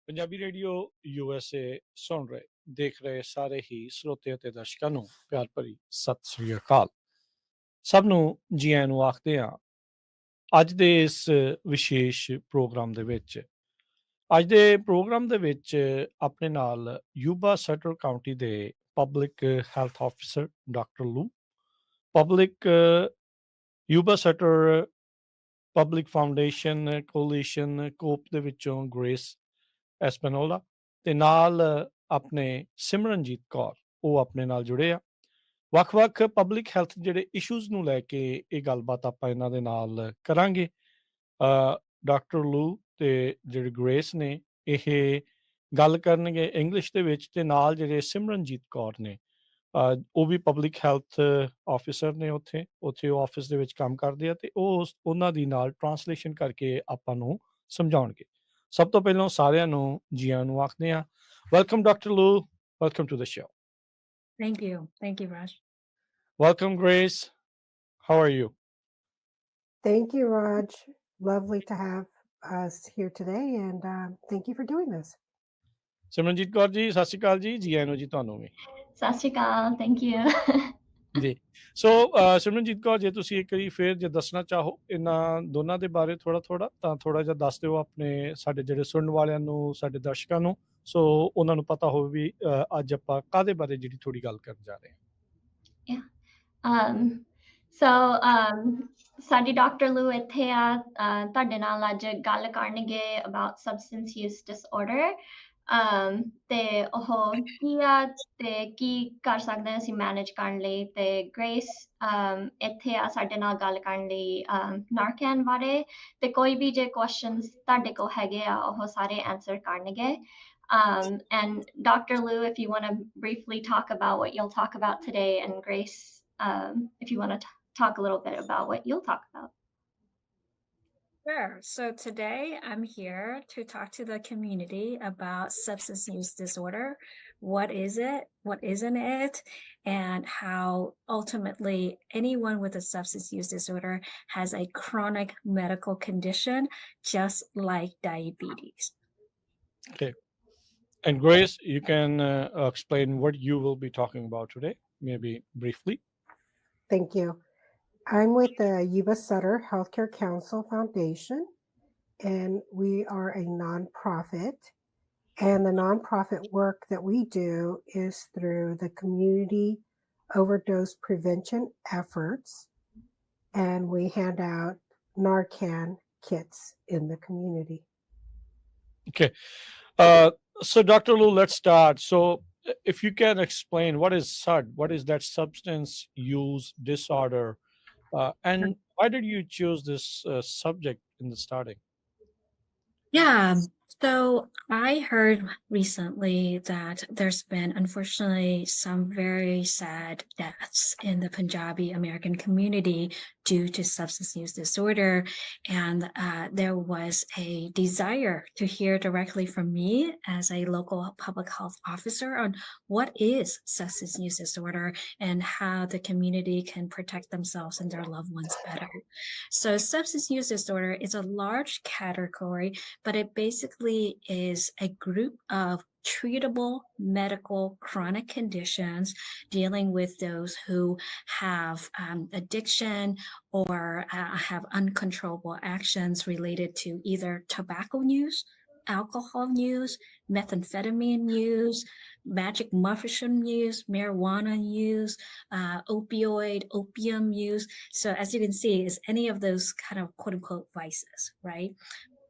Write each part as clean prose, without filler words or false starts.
Punjabi radio USA ਸੁਣ ਰਹੇ ਦੇਖ ਰਹੇ ਸਾਰੇ ਹੀ ਸਰੋਤੇ ਅਤੇ ਦਰਸ਼ਕਾਂ ਨੂੰ ਪਿਆਰ ਭਰੀ ਸਤਿ ਸ੍ਰੀ ਅਕਾਲ। ਸਭ ਨੂੰ ਜੀ ਆਇਆਂ ਨੂੰ ਆਖਦੇ ਹਾਂ ਅੱਜ ਦੇ ਇਸ ਵਿਸ਼ੇਸ਼ ਪ੍ਰੋਗਰਾਮ ਦੇ ਵਿੱਚ। ਅੱਜ ਦੇ ਪ੍ਰੋਗਰਾਮ ਦੇ ਵਿੱਚ ਆਪਣੇ ਨਾਲ ਯੂਬਾ ਸਟਰ ਕਾਉਂਟੀ ਦੇ public health officer doctor Lu, public Yuba Sutter public foundation coalition ਕੋਪ ਦੇ ਵਿੱਚੋਂ ਗ੍ਰੇਸ ਐਸਪੈਨੋਲਾ ਤੇ ਨਾਲ ਆਪਣੇ ਸਿਮਰਨਜੀਤ ਕੌਰ, ਉਹ ਆਪਣੇ ਨਾਲ ਜੁੜੇ ਆ। ਵੱਖ-ਵੱਖ ਪਬਲਿਕ ਹੈਲਥ ਜਿਹੜੇ ਇਸ਼ੂਜ਼ ਨੂੰ ਲੈ ਕੇ ਇਹ ਗੱਲਬਾਤ ਆਪਾਂ ਇਹਨਾਂ ਦੇ ਨਾਲ ਕਰਾਂਗੇ। ਡਾਕਟਰ ਲੂ ਤੇ ਜਿਹੜੇ ਗ੍ਰੇਸ ਨੇ ਇਹ ਗੱਲ ਕਰਨਗੇ ਇੰਗਲਿਸ਼ ਦੇ ਵਿੱਚ, ਤੇ ਨਾਲ ਜਿਹੜੇ ਸਿਮਰਨਜੀਤ ਕੌਰ ਨੇ ਉਹ ਵੀ ਪਬਲਿਕ ਹੈਲਥ ਆਫਿਸਰ ਨੇ, ਉੱਥੇ ਉਹ ਆਫਿਸ ਦੇ ਵਿੱਚ ਕੰਮ ਕਰਦੇ ਆ ਤੇ ਉਹ ਉਹਨਾਂ ਦੀ ਨਾਲ ਟਰਾਂਸਲੇਸ਼ਨ ਕਰਕੇ ਆਪਾਂ ਨੂੰ ਸਮਝਾਉਣਗੇ। ਸਭ ਤੋਂ ਪਹਿਲਾਂ ਸਾਰਿਆਂ ਨੂੰ ਜੀ ਆਇਆਂ ਨੂੰ ਆਖਦੇ ਹਾਂ। Welcome doctor Lu, welcome to the show. Thank you, Raj. Welcome, Grace. How are you? Thank you, Raj. Lovely to have us here today, and thank you for doing this. Simranjeet Kaur ji, ਸਤਿ ਸ਼੍ਰੀ ਅਕਾਲ ਜੀ, ਜੀ ਆਇਆਂ ਨੂੰ ਜੀ ਤੁਹਾਨੂੰ ਵੀ। ਸਤਿ ਸ਼੍ਰੀ ਅਕਾਲ, thank you. ਜੀ ਸੋ ਸਿਮਰਨਜੀਤ ਕੌਰ, ਜੇ ਤੁਸੀਂ ਇੱਕ ਵਾਰੀ ਫਿਰ ਜੇ ਦੱਸਣਾ ਚਾਹੋ ਇਹਨਾਂ ਦੋਨਾਂ ਦੇ ਬਾਰੇ ਥੋੜਾ ਤਾਂ ਥੋੜਾ ਜਿਹਾ ਦੱਸ ਦਿਓ ਆਪਣੇ ਸਾਡੇ ਜਿਹੜੇ ਸੁਣਨ ਵਾਲਿਆਂ ਨੂੰ, ਸਾਡੇ ਦਰਸ਼ਕਾਂ ਨੂੰ, ਸੋ ਉਹਨਾਂ ਨੂੰ ਪਤਾ ਹੋਵੇ ਵੀ ਅੱਜ ਆਪਾਂ ਕਾਹਦੇ ਬਾਰੇ ਜਿਹੜੀ ਥੋੜੀ ਗੱਲ ਕਰਨ ਜਾ ਰਹੇ ਹਾਂ। ਸਾਡੀ ਡਾਕਟਰ ਲੂ ਇੱਥੇ ਆ ਤੁਹਾਡੇ ਨਾਲ ਅੱਜ ਗੱਲ ਕਰਨਗੇ about substance use disorder, ਤੇ ਉਹ ਕੀ ਆ ਤੇ ਕੀ ਕਰ ਸਕਦੇ ਹਾਂ ਅਸੀਂ ਮੈਨੇਜ ਕਰਨ ਲਈ। ਤੇ ਗ੍ਰੇਸ ਇੱਥੇ ਆ ਸਾਡੇ ਨਾਲ ਗੱਲ ਕਰਨ ਲਈ ਨਾਰਕੈਨ ਬਾਰੇ, ਤੇ ਕੋਈ ਵੀ ਜੇ ਕੁਐਸਚਨਸ ਤੁਹਾਡੇ ਕੋਲ ਹੈਗੇ ਆ ਉਹ ਸਾਰੇ ਆਨਸਰ ਕਰਨਗੇ। And Dr. Luu, if you want to briefly talk about what you'll talk about today, and Grace, if you want to talk a little bit about what you'll talk about. Sure. So today I'm here to talk to the community about substance use disorder. What is it? What isn't it? And how ultimately anyone with a substance use disorder has a chronic medical condition, just like diabetes. Okay. And Grace, you can explain what you will be talking about today, maybe briefly. Thank you. I'm with the Yuba Sutter Healthcare Council Foundation, and we are a nonprofit. And the nonprofit work that we do is through the community overdose prevention efforts, and we hand out Narcan kits in the community. Okay. So Dr. Luu, let's start. So if you can explain what is SUD, what is that substance use disorder, and why did you choose this subject in the starting? Yeah. So I heard recently that there's been, unfortunately, some very sad deaths in the Punjabi American community due to substance use disorder. And there was a desire to hear directly from me as a local public health officer on what is substance use disorder and how the community can protect themselves and their loved ones better. So substance use disorder is a large category, but it basically is a group of treatable medical chronic conditions dealing with those who have addiction or have uncontrollable actions related to either tobacco use, alcohol use, methamphetamine use, magic mushroom use, marijuana use, opium use. So as you can see, it's any of those kind of quote unquote vices, right?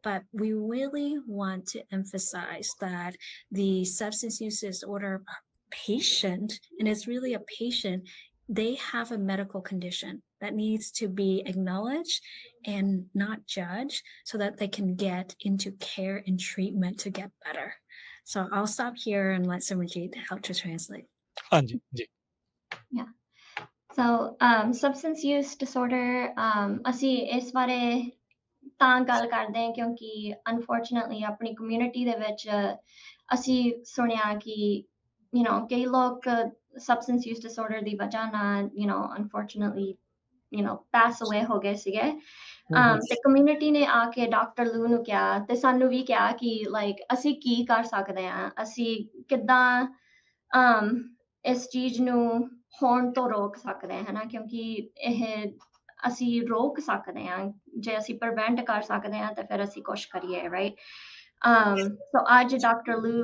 But we really want to emphasize that the substance use disorder patient, and it's really a patient, they have a medical condition that needs to be acknowledged and not judged so that they can get into care and treatment to get better. So I'll stop here and let Simranjeet help to translate. Hanji, ji. Yeah. So substance use disorder, ਅਸੀਂ ਇਸ ਬਾਰੇ ਤਾਂ ਗੱਲ ਕਰਦੇ ਹਾਂ ਕਿਉਂਕਿ unfortunately ਆਪਣੀ community ਦੇ ਵਿੱਚ ਅਸੀਂ ਸੁਣਿਆ ਕਿ ਕਈ ਲੋਕ substance use disorder ਦੀ ਵਜ੍ਹਾ ਨਾਲ unfortunately pass away ਹੋ ਗਏ ਸੀਗੇ। ਤੇ ਕਮਿਊਨਿਟੀ ਨੇ ਆ ਕੇ ਡਾਕਟਰ ਲੂ ਨੂੰ ਕਿਹਾ ਤੇ ਸਾਨੂੰ ਵੀ ਕਿਹਾ ਕਿ ਲਾਈਕ ਅਸੀਂ ਕੀ ਕਰ ਸਕਦੇ ਹਾਂ, ਅਸੀਂ ਕਿੱਦਾਂ ਇਸ ਚੀਜ਼ ਨੂੰ ਹੋਣ ਤੋਂ ਰੋਕ ਸਕਦੇ ਹਾਂ, ਹਨਾ, ਕਿਉਂਕਿ ਇਹ ਅਸੀਂ ਰੋਕ ਸਕਦੇ ਹਾਂ, ਜੇ ਅਸੀਂ ਪ੍ਰੀਵੈਂਟ ਕਰ ਸਕਦੇ ਹਾਂ ਤਾਂ ਫਿਰ ਅਸੀਂ ਕੁਛ ਕਰੀਏ, ਰਾਈਟ। ਸੋ ਅੱਜ ਡਾਕਟਰ ਲੂ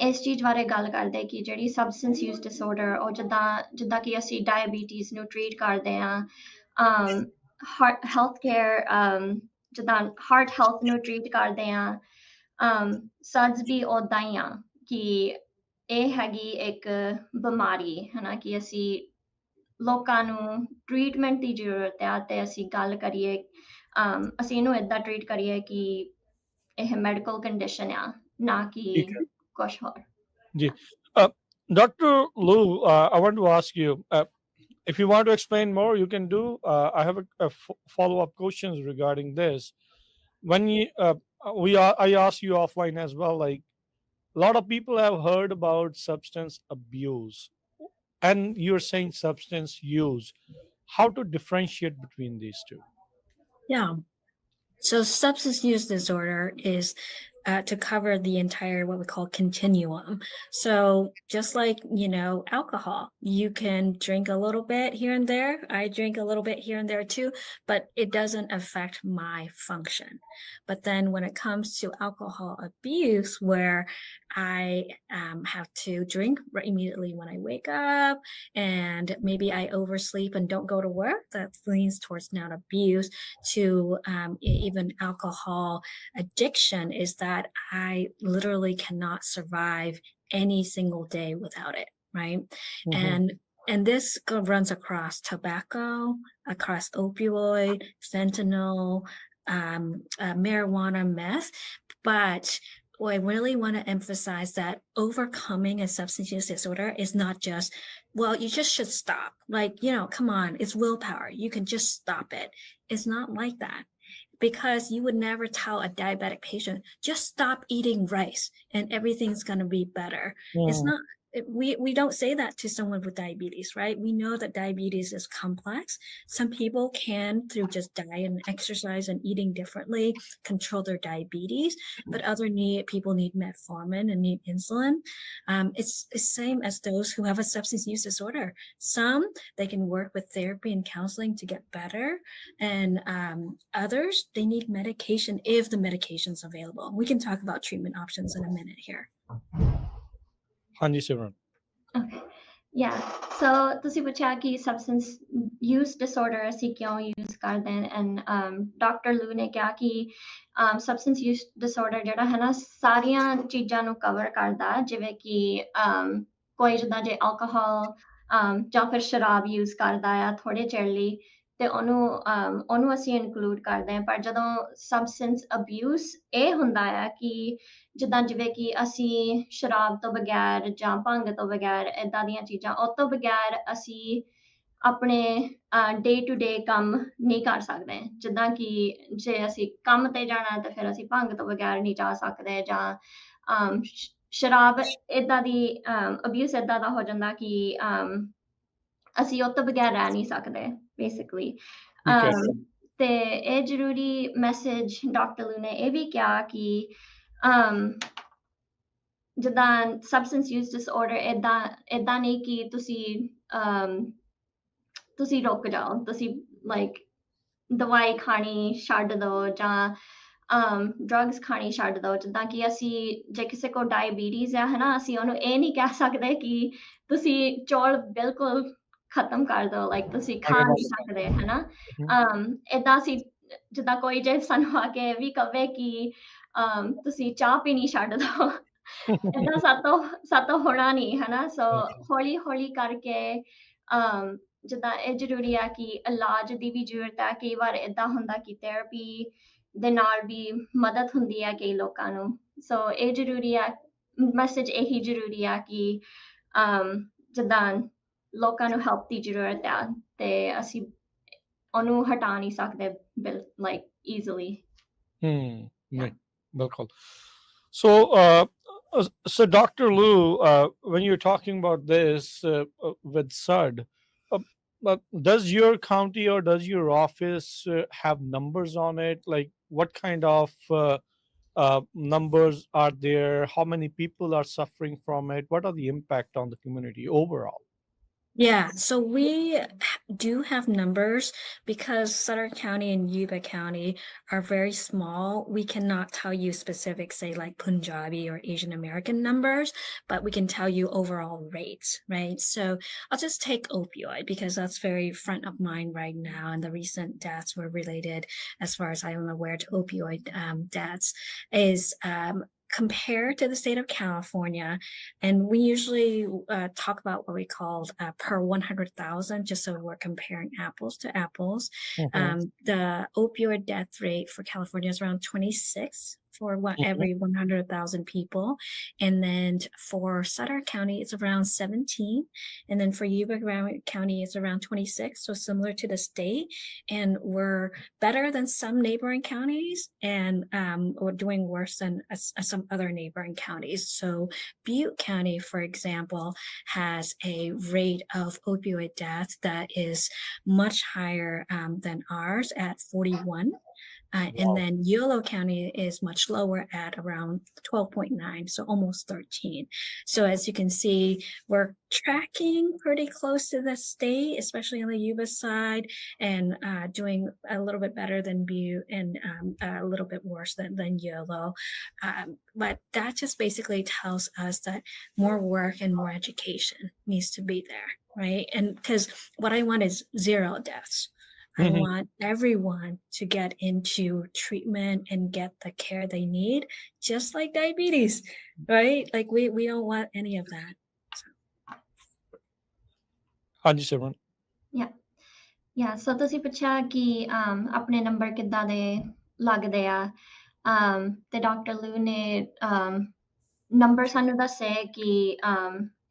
ਇਸ ਚੀਜ਼ ਬਾਰੇ ਗੱਲ ਕਰਦੇ ਕਿ ਜਿਹੜੀ ਸਬਸਟੈਂਸ ਯੂਜ਼ ਡਿਸਆਰਡਰ, ਉਹ ਜਿੱਦਾਂ ਕਿ ਅਸੀਂ ਡਾਇਬੀਟੀਜ਼ ਨੂੰ ਟਰੀਟ ਕਰਦੇ ਹਾਂ, ਹੈਲਥ ਕੇਅਰ, ਜਿੱਦਾਂ ਹਾਰਟ ਹੈਲਥ ਨੂੰ ਟਰੀਟ ਕਰਦੇ ਹਾਂ, SUDS ਵੀ ਉੱਦਾਂ ਹੀ ਆ ਕਿ ਇਹ ਹੈਗੀ ਇੱਕ ਬਿਮਾਰੀ, ਹਨਾ, ਕਿ ਅਸੀਂ ਲੋਕਾਂ ਨੂੰ ਟਰੀਟਮੈਂਟ ਦੀ ਜ਼ਰੂਰਤ ਹੈ ਤੇ ਅਸੀਂ ਗੱਲ ਕਰੀਏ, ਅਸੀਂ ਇਹਨੂੰ ਏਦਾਂ ਟਰੀਟ ਕਰੀਏ ਕਿ ਇਹ ਮੈਡੀਕਲ ਕੰਡੀਸ਼ਨ ਆ, ਨਾ ਕਿ ਕੁਛ ਹੋਰ। Ji. Dr. Luu, I want to ask you, if you want to explain more, you can do. I have a follow-up questions regarding this. When I asked you offline as well, like a lot of people have heard about substance abuse, and you're saying substance use. How to differentiate between these two? Yeah. So substance use disorder is to cover the entire what we call continuum. So just like, alcohol, you can drink a little bit here and there. I drink a little bit here and there too, but it doesn't affect my function. But then when it comes to alcohol abuse, where I have to drink immediately when I wake up, and maybe I oversleep and don't go to work, that leans towards not abuse to even alcohol addiction, is that I literally cannot survive any single day without it, right? And this runs across tobacco, across opioid, fentanyl, marijuana, meth. But I really want to emphasize that overcoming a substance use disorder is not just, well, you just should stop. Like, come on, it's willpower. You can just stop it. It's not like that. Because you would never tell a diabetic patient, just stop eating rice and everything's going to be better. It's not, we don't say that to someone with diabetes, right? We know that diabetes is complex. Some people can, through just diet and exercise and eating differently, control their diabetes, but other people need metformin and need insulin. It's the same as those who have a substance use disorder. Some, they can work with therapy and counseling to get better, and others, they need medication if the medication's available. We can talk about treatment options in a minute here. Hanji Simran. Okay. Yeah. So ਤੁਸੀਂ ਪੁੱਛਿਆ ਕਿ substance use disorder ਅਸੀਂ ਕਿਉਂ use ਕਰਦੇ ਹਾਂ, and doctor ਲੂ ਨੇ ਕਿਹਾ ਕਿ substance use disorder ਜਿਹੜਾ ਹੈ ਨਾ, ਸਾਰੀਆਂ ਚੀਜ਼ਾਂ ਨੂੰ ਕਵਰ ਕਰਦਾ, ਜਿਵੇਂ ਕਿ ਕੋਈ ਜਿੱਦਾਂ ਜੇ alcohol ਜਾਂ ਫਿਰ ਸ਼ਰਾਬ use ਕਰਦਾ ਆ ਥੋੜੇ ਚਿਰ ਲਈ, ਤੇ ਉਹਨੂੰ ਅਸੀਂ ਇਨਕਲੂਡ ਕਰਦੇ ਹਾਂ। ਪਰ ਜਦੋਂ substance abuse ਇਹ ਹੁੰਦਾ ਆ ਕਿ ਜਿਵੇਂ ਕਿ ਅਸੀਂ ਸ਼ਰਾਬ ਤੋਂ ਬਗੈਰ ਜਾਂ ਭੰਗ ਤੋਂ ਬਗੈਰ, ਏਦਾਂ ਦੀਆਂ ਚੀਜ਼ਾਂ, ਉਹ ਤੋਂ ਬਗੈਰ ਅਸੀਂ ਆਪਣੇ ਡੇ ਟੂ ਡੇ ਕੰਮ ਨਹੀਂ ਕਰ ਸਕਦੇ। ਜਿੱਦਾਂ ਕਿ ਜੇ ਅਸੀਂ ਕੰਮ ਤੇ ਜਾਣਾ ਤਾਂ ਫਿਰ ਅਸੀਂ ਭੰਗ ਤੋਂ ਬਗੈਰ ਨਹੀਂ ਜਾ ਸਕਦੇ, ਜਾਂ ਸ਼ਰਾਬ ਏਦਾਂ ਦੀ ਅਬਿਊਸ ਏਦਾਂ ਦਾ ਹੋ ਜਾਂਦਾ ਕਿ ਅਸੀਂ ਉਹ ਤੋਂ ਬਗੈਰ ਰਹਿ ਨਹੀਂ ਸਕਦੇ ਬੇਸਿਕਲੀ। ਤੇ ਇਹ ਜ਼ਰੂਰੀ ਮੈਸੇਜ ਡਾਕਟਰ ਲੂ ਨੇ ਇਹ ਵੀ ਕਿਹਾ ਕਿ ਜਿੱਦਾਂ substance use disorder ਏਦਾਂ ਨਹੀਂ ਕਿ ਤੁਸੀਂ ਰੁਕ ਜਾਓ, ਤੁਸੀਂ ਲਾਈਕ ਦਵਾਈ ਖਾਣੀ ਛੱਡ ਦਿਓ ਜਾਂ ਡਰੱਗਸ ਖਾਣੀ ਛੱਡ ਦਿਓ। ਜਿੱਦਾਂ ਕਿ ਅਸੀਂ ਜੇ ਕਿਸੇ ਕੋਲ ਡਾਇਬੀਟੀਜ਼ ਆ, ਹਨਾ, ਅਸੀਂ ਉਹਨੂੰ ਇਹ ਨਹੀਂ ਕਹਿ ਸਕਦੇ ਕਿ ਤੁਸੀਂ ਚੌਲ ਬਿਲਕੁਲ ਖਤਮ ਕਰ ਦਿਓ, ਲਾਈਕ ਤੁਸੀਂ ਖਾ ਨਹੀਂ ਸਕਦੇ, ਹਨਾ। ਏਦਾਂ ਅਸੀਂ ਜਿੱਦਾਂ ਕੋਈ ਜੇ ਸਾਨੂੰ ਆ ਕੇ ਵੀ ਕਵੇ ਕਿ ਤੁਸੀਂ ਚਾਹ ਪੀਣੀ ਛੱਡ ਦਿਓ, ਏਦਾਂ ਸਾਤੋਂ ਹੋਣਾ ਨਹੀਂ, ਹਨਾ। ਸੋ ਹੌਲੀ ਹੌਲੀ ਕਰਕੇ ਜਿੱਦਾਂ ਇਹ ਜ਼ਰੂਰੀ ਆ ਕਿ ਇਲਾਜ ਦੀ ਵੀ ਜ਼ਰੂਰਤ ਹੈ। ਕਈ ਵਾਰ ਏਦਾਂ ਹੁੰਦਾ ਕਿ ਥੈਰੇਪੀ ਦੇ ਨਾਲ ਵੀ ਮਦਦ ਹੁੰਦੀ ਹੈ ਕਈ ਲੋਕਾਂ ਨੂੰ। ਸੋ ਇਹ ਜ਼ਰੂਰੀ ਆ, ਮੈਸੇਜ ਇਹੀ ਜ਼ਰੂਰੀ ਆ ਕਿ ਜਿੱਦਾਂ ਲੋਕਾਂ ਨੂੰ ਹੈਲਪ ਦੀ ਜ਼ਰੂਰਤ ਆ ਤੇ ਅਸੀਂ ਉਹਨੂੰ ਹਟਾ ਨਹੀਂ ਸਕਦੇ ਲਾਈਕ ਈਜ਼ੀਲੀ। ਬਿਲਕੁਲ। So Dr. Luu, when you're talking about this with SUD, but does your county or does your office have numbers on it? Like what kind of numbers are there? How many people are suffering from it? What are the impact on the community overall? Yeah, so we do have numbers because Sutter County and Yuba County are very small. We cannot tell you specific, say like Punjabi or Asian American numbers, but we can tell you overall rates, right? So I'll just take opioid because that's very front of mind right now. And the recent deaths were related, as far as I am aware, to opioid deaths is compared to the state of California. And we usually talk about what we call per 100,000, just so we're comparing apples to apples. Mhm. The opioid death rate for California is around 26 for Mhm. every 100,000 people. And then for Sutter County, it's around 17. And then for Yuba County, it's around 26. So similar to the state. And we're better than some neighboring counties, and we're doing worse than some other neighboring counties. So Butte County, for example, has a rate of opioid death that is much higher than ours at 41. And Wow. then Yolo County is much lower at around 12.9, so almost 13. So as you can see, we're tracking pretty close to the state, especially on the Yuba side, and doing a little bit better than Butte and a little bit worse than Yolo. But that just basically tells us that more work and more education needs to be there, right? And because what I want is 0 deaths. I Mhm. want everyone to get into treatment and get the care they need, just like diabetes, right? Like we don't want any of that. ਹਾਂਜੀ ਸਿਮਰਨ Yeah, so ਤੁਸੀਂ ਪੁੱਛਿਆ ਕਿ ਆਪਣੇ number ਕਿੱਦਾਂ ਦੇ ਲੱਗਦੇ ਆ ਤੇ ਡਾਕਟਰ ਲੂ ਨੇ ਨੰਬਰ ਸਾਨੂੰ ਦੱਸੇ ਕਿ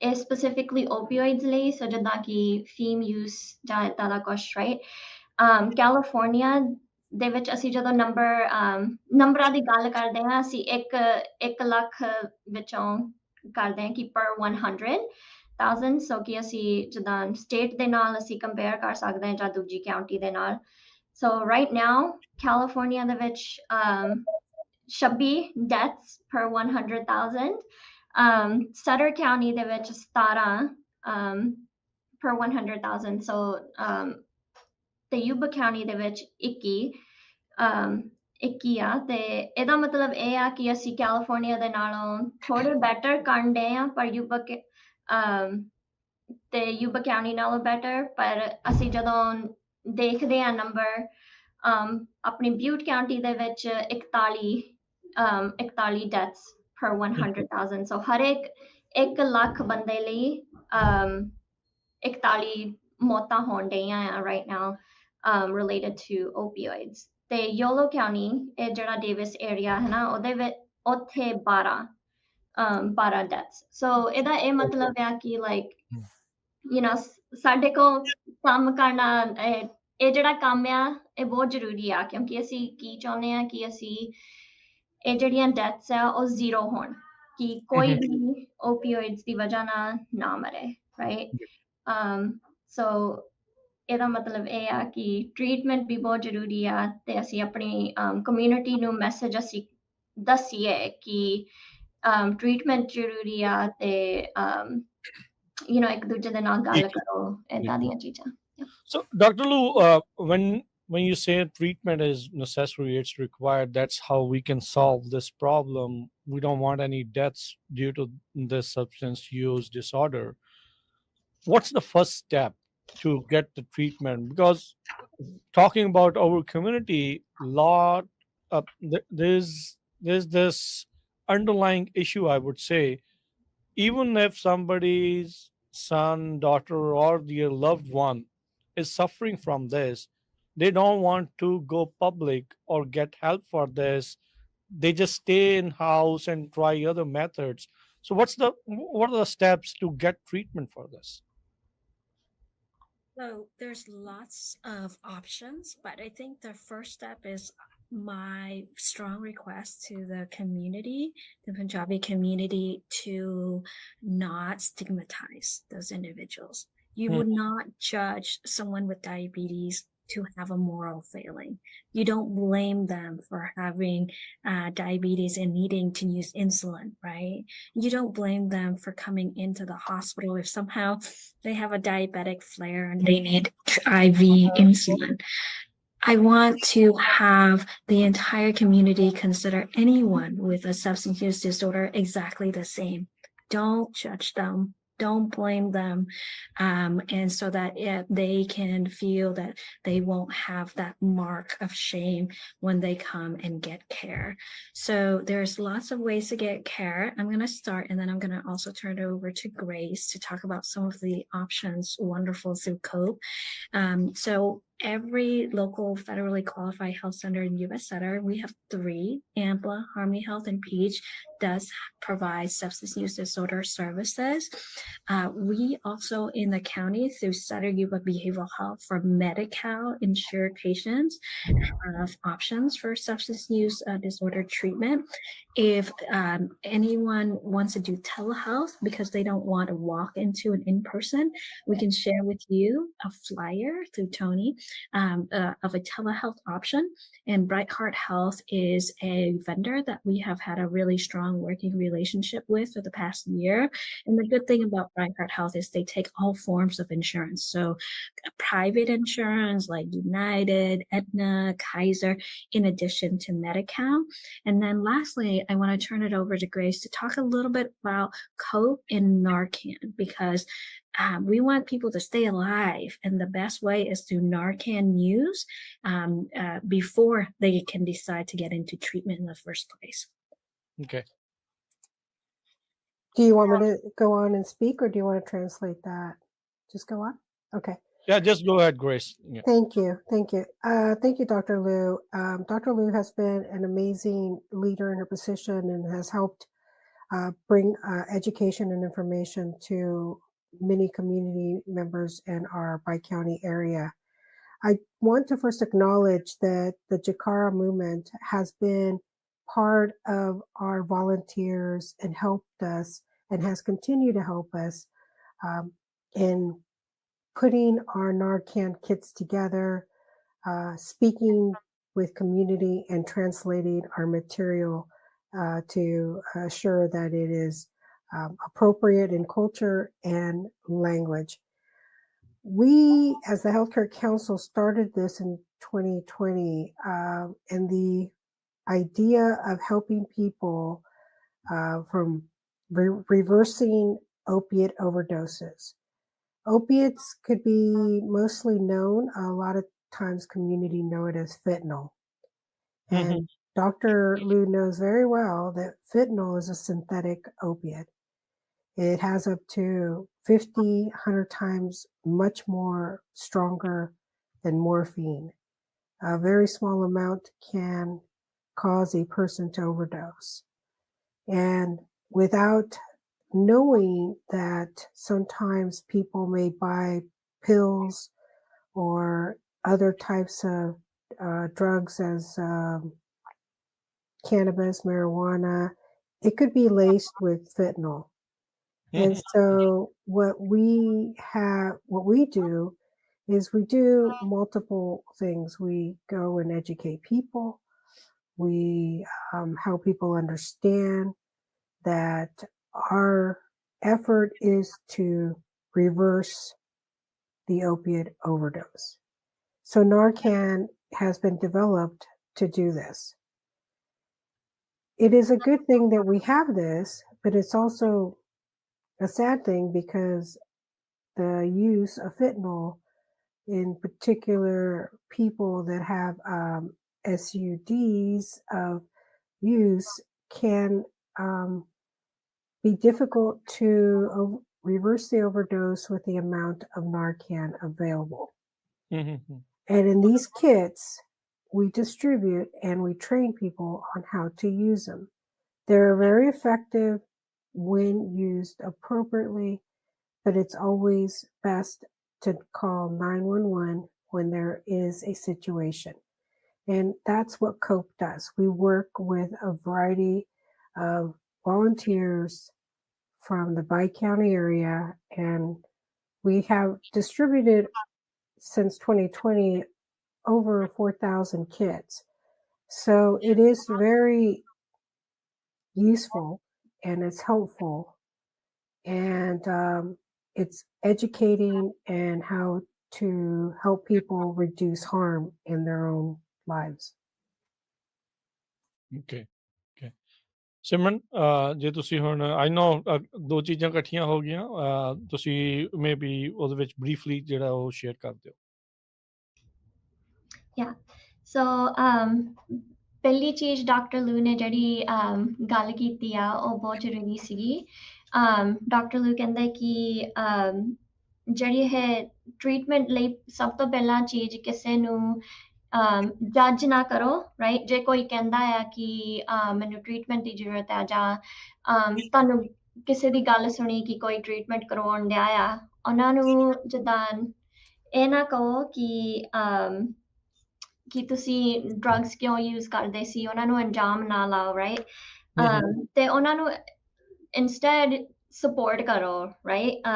ਇਹ ਸਪੈਸੀਫਿਕਲੀ ਓਪੀਓਇਡਸ ਲਈ ਸੋ ਜਿੱਦਾਂ ਕਿ ਫੀਮ ਯੂਸ ਜਾਂ ਇੱਦਾਂ ਦਾ ਕੁਛ ਰਾਈਟ ਕੈਲੀਫੋਰਨੀਆ ਦੇ ਵਿੱਚ ਅਸੀਂ ਜਦੋਂ ਨੰਬਰਾਂ ਦੀ ਗੱਲ ਕਰਦੇ ਹਾਂ ਅਸੀਂ 1 ਲੱਖ ਵਿੱਚੋਂ ਕਰਦੇ ਹਾਂ ਕਿ ਪਰ 100,000 ਸੋ ਕਿ ਅਸੀਂ ਜਿੱਦਾਂ ਸਟੇਟ ਦੇ ਨਾਲ ਅਸੀਂ ਕੰਪੇਅਰ ਕਰ ਸਕਦੇ ਹਾਂ ਜਾਂ ਦੂਜੀ ਕਾਉਂਟੀ ਦੇ ਨਾਲ ਸੋ ਰਾਈਟ ਨਾਓ ਕੈਲੀਫੋਰਨੀਆ ਦੇ ਵਿੱਚ 26 deaths per 100,000. Sutter County ਦੇ ਵਿੱਚ 17 per 100,000. So ਤੇ Yuba County ਦੇ ਵਿੱਚ 21 ਆ ਤੇ ਇਹਦਾ ਮਤਲਬ ਇਹ ਆ ਕਿ ਅਸੀਂ ਕੈਲੀਫੋਰਨੀਆ ਦੇ ਨਾਲੋਂ ਥੋੜੇ ਬੈਟਰ ਕਰਨ ਡਏ ਆ ਪਰ ਤੇ Yuba County ਨਾਲੋਂ ਬੈਟਰ ਪਰ ਅਸੀਂ ਜਦੋਂ ਦੇਖਦੇ ਆ ਨੰਬਰ ਆਪਣੀ Butte County ਦੇ ਵਿੱਚ 41 deaths per 100,000 so ਹਰ ਇੱਕ 1 ਲੱਖ ਬੰਦੇ ਲਈ 41 ਮੌਤਾਂ ਹੋਣ ਡਈਆਂ ਆ right now related to opioids ਤੇ Yolo County ਇਹ ਜਿਹੜਾ Davis area ਹੈ ਨਾ ਉਹਦੇ ਵਿੱਚ ਉੱਥੇ 12 deaths so ਇਹਦਾ ਇਹ ਮਤਲਬ ਆ ਕਿ like you know ਸਾਡੇ ਕੋਲ ਕੰਮ ਕਰਨਾ ਇਹ ਜਿਹੜਾ ਕੰਮ ਆ ਇਹ ਬਹੁਤ ਜ਼ਰੂਰੀ ਆ ਕਿਉਂਕਿ ਅਸੀਂ ਕੀ ਚਾਹੁੰਦੇ ਆ ਕਿ ਅਸੀਂ ਇਹ ਜਿਹੜੀਆਂ deaths ਆ ਉਹ zero ਹੋਣ ਕਿ ਕੋਈ ਵੀ opioids ਦੀ ਵਜ੍ਹਾ ਨਾਲ ਨਾ ਮਰੇ right so ਇਹਦਾ ਮਤਲਬ ਇਹ ਆ ਕਿ ਟ੍ਰੀਟਮੈਂਟ ਵੀ ਬਹੁਤ ਜ਼ਰੂਰੀ ਆ ਤੇ ਅਸੀਂ ਆਪਣੀ ਕਮਿਊਨਿਟੀ ਨੂੰ ਮੈਸੇਜ ਅਸੀਂ ਦੱਸੀਏ ਕਿ ਟ੍ਰੀਟਮੈਂਟ ਜ਼ਰੂਰੀ ਆ ਤੇ ਇੱਕ ਦੂਜੇ ਦੇ ਨਾਲ ਗੱਲ ਕਰੋ ਏਦਾਂ ਦੀਆਂ ਚੀਜ਼ਾਂ So, Dr. Luu, when you say treatment is necessary, it's required. That's how we can solve this problem. We don't want any deaths due to this substance use disorder. What's the first step to get the treatment? Because talking about our community, lot there's this underlying issue. I would say, even if somebody's son, daughter, or their loved one is suffering from this, they don't want to go public or get help for this. They just stay in house and try other methods. So what are the steps to get treatment for this? So there's lots of options, but I think the first step is my strong request to the community, the Punjabi community, to not stigmatize those individuals. You Mm. would not judge someone with diabetes to have a moral failing. You don't blame them for having diabetes and needing to use insulin, right? You don't blame them for coming into the hospital if somehow they have a diabetic flare and they need IV insulin. I want to have the entire community consider anyone with a substance use disorder exactly the same. Don't judge them. Don't blame them. And so that they can feel that they won't have that mark of shame when they come and get care. So there's lots of ways to get care. I'm going to start, and then I'm going to also turn it over to Grace to talk about some of the options wonderful through COPE. So every local federally qualified health center in Yuba and Sutter, we have 3, AMPLA, Harmony Health, and Peach, does provide substance use disorder services. We also in the county through Sutter Yuba Behavioral Health for Medi-Cal insured patients have options for substance use disorder treatment. If anyone wants to do telehealth because they don't want to walk into an in-person, we can share with you a flyer through Tony of a telehealth option. And Bright Heart Health is a vendor that we have had a really strong working relationship with for the past year. And the good thing about Bright Heart Health is they take all forms of insurance. So private insurance like United, Aetna, Kaiser, in addition to Medi-Cal. And then lastly, I want to turn it over to Grace to talk a little bit about COPE and Narcan, because we want people to stay alive. And the best way is through Narcan use before they can decide to get into treatment in the first place. Okay. Do you want me to go on and speak, or do you want to translate that? Just go on? Okay. Yeah, just go ahead, Grace. Yeah. Thank you. Thank you. Thank you, Dr. Luu. Dr. Luu has been an amazing leader in her position and has helped bring education and information to many community members in our Bi-County area. I want to first acknowledge that the Jakara movement has been part of our volunteers and helped us and has continued to help us in putting our Narcan kits together, speaking with community and translating our material to assure that it is appropriate in culture and language. We, as the Healthcare Council, started this in 2020, and the idea of helping people from reversing opiate overdoses. Opiates could be mostly known, a lot of times community know it as fentanyl. And Dr. Luu knows very well that fentanyl is a synthetic opiate. It has up to 50, 100 times much more stronger than morphine. A very small amount can cause a person to overdose. And without knowing that sometimes people may buy pills or other types of drugs as cannabis, marijuana, it could be laced with fentanyl. And so what we do is we do multiple things. We go and educate people. We help people understand that our effort is to reverse the opiate overdose. So Narcan has been developed to do this. It is a good thing that we have this, but it's also a sad thing because the use of fentanyl, in particular people that have SUDs of use, can be difficult to reverse the overdose with the amount of Narcan available. And in these kits, we distribute and we train people on how to use them. They're very effective when used appropriately, but it's always best to call 911 when there is a situation. And that's what COPE does. We work with a variety of volunteers from the Bi-County area and We have distributed since 2020 over 4,000 kits. So it is very useful and it's helpful. And it's educating and how to help people reduce harm in their own lives. Okay okay Simran ਜੇ ਤੁਸੀਂ ਹੁਣ ਆਈ ਨੋ ਦੋ ਚੀਜ਼ਾਂ ਇਕੱਠੀਆਂ ਹੋ ਗਈਆਂ ਤੁਸੀਂ maybe ਉਹਦੇ ਵਿੱਚ ਬਰੀਫਲੀ ਜਿਹੜਾ ਉਹ ਸ਼ੇਅਰ ਕਰ ਦਿਓ Yeah. So ਪਹਿਲੀ ਚੀਜ਼ ਡਾਕਟਰ ਲੂ ਨੇ ਜਿਹੜੀ ਗੱਲ ਕੀਤੀ ਆ ਉਹ ਬਹੁਤ ਜ਼ਰੂਰੀ ਸੀਗੀ ਡਾਕਟਰ ਲੂ ਕਹਿੰਦੇ ਕਿ ਜਿਹੜੀ ਹੈ ਟ੍ਰੀਟਮੈਂਟ ਲਈ ਸਭ ਤੋਂ ਪਹਿਲਾਂ ਚੀਜ਼ ਕਿਸੇ ਨੂੰ ਜੱਜ ਨਾ ਕਰੋ ਰਾਈਟ ਜੇ ਕੋਈ ਕਹਿੰਦਾ ਆ ਕਿ ਮੈਨੂੰ ਟ੍ਰੀਟਮੈਂਟ ਦੀ ਜ਼ਰੂਰਤ ਹੈ ਜਾਂ ਤੁਹਾਨੂੰ ਕਿਸੇ ਦੀ ਗੱਲ ਸੁਣੀ ਕਿ ਕੋਈ ਟ੍ਰੀਟਮੈਂਟ ਕਰਵਾਉਣ ਡਿਆ ਆ ਉਹਨਾਂ ਨੂੰ ਜਿੱਦਾਂ ਇਹ ਨਾ ਕਹੋ ਕਿ ਤੁਸੀਂ ਡਰੱਗਸ ਕਿਉਂ ਯੂਜ਼ ਕਰਦੇ ਸੀ ਉਹਨਾਂ ਨੂੰ ਅੰਜਾਮ ਨਾ ਲਾਓ ਰਾਈਟ ਤੇ ਉਹਨਾਂ ਨੂੰ ਇਨਸਟੈਡ ਸਪੋਰਟ ਕਰੋ ਰਾਈਟ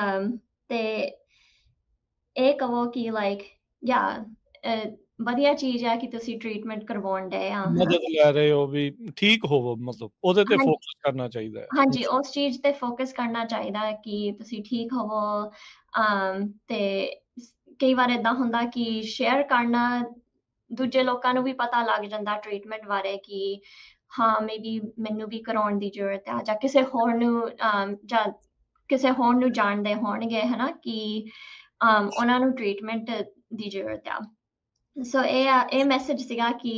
ਤੇ ਇਹ ਕਹੋ ਕਿ ਲਾਈਕ ਯਾ ਵਧੀਆ ਚੀਜ਼ ਹੈ ਕਿ ਤੁਸੀਂ ਟ੍ਰੀਟਮੈਂਟ ਕਰਵਾਉਣ ਡਏ ਆ ਮਦਦ ਲੈ ਰਹੇ ਹੋ ਵੀ ਠੀਕ ਹੋਵੋ ਮਤਲਬ ਉਹਦੇ ਤੇ ਫੋਕਸ ਕਰਨਾ ਚਾਹੀਦਾ ਹੈ ਹਾਂਜੀ ਉਸ ਚੀਜ਼ ਤੇ ਫੋਕਸ ਕਰਨਾ ਚਾਹੀਦਾ ਹੈ ਕਿ ਤੁਸੀਂ ਠੀਕ ਹੋਵੋ ਤੇ ਕਈ ਵਾਰ ਏਦਾਂ ਹੁੰਦਾ ਕਿ ਸ਼ੇਅਰ ਕਰਨਾ ਦੂਜੇ ਲੋਕਾਂ ਨੂੰ ਵੀ ਪਤਾ ਲੱਗ ਜਾਂਦਾ ਟ੍ਰੀਟਮੈਂਟ ਬਾਰੇ ਕਿ ਹਾਂ ਮੇਬੀ ਮੈਨੂੰ ਵੀ ਕਰਾਉਣ ਦੀ ਜ਼ਰੂਰਤ ਹੈ ਜਾਂ ਕਿਸੇ ਹੋਰ ਨੂੰ ਜਾਣਦੇ ਹੋਣਗੇ ਹਨਾ ਕਿ ਉਹਨਾਂ ਨੂੰ ਟ੍ਰੀਟਮੈਂਟ ਦੀ ਜ਼ਰੂਰਤ ਆ ਸੋ ਇਹ ਮੈਸੇਜ ਸੀਗਾ ਕਿ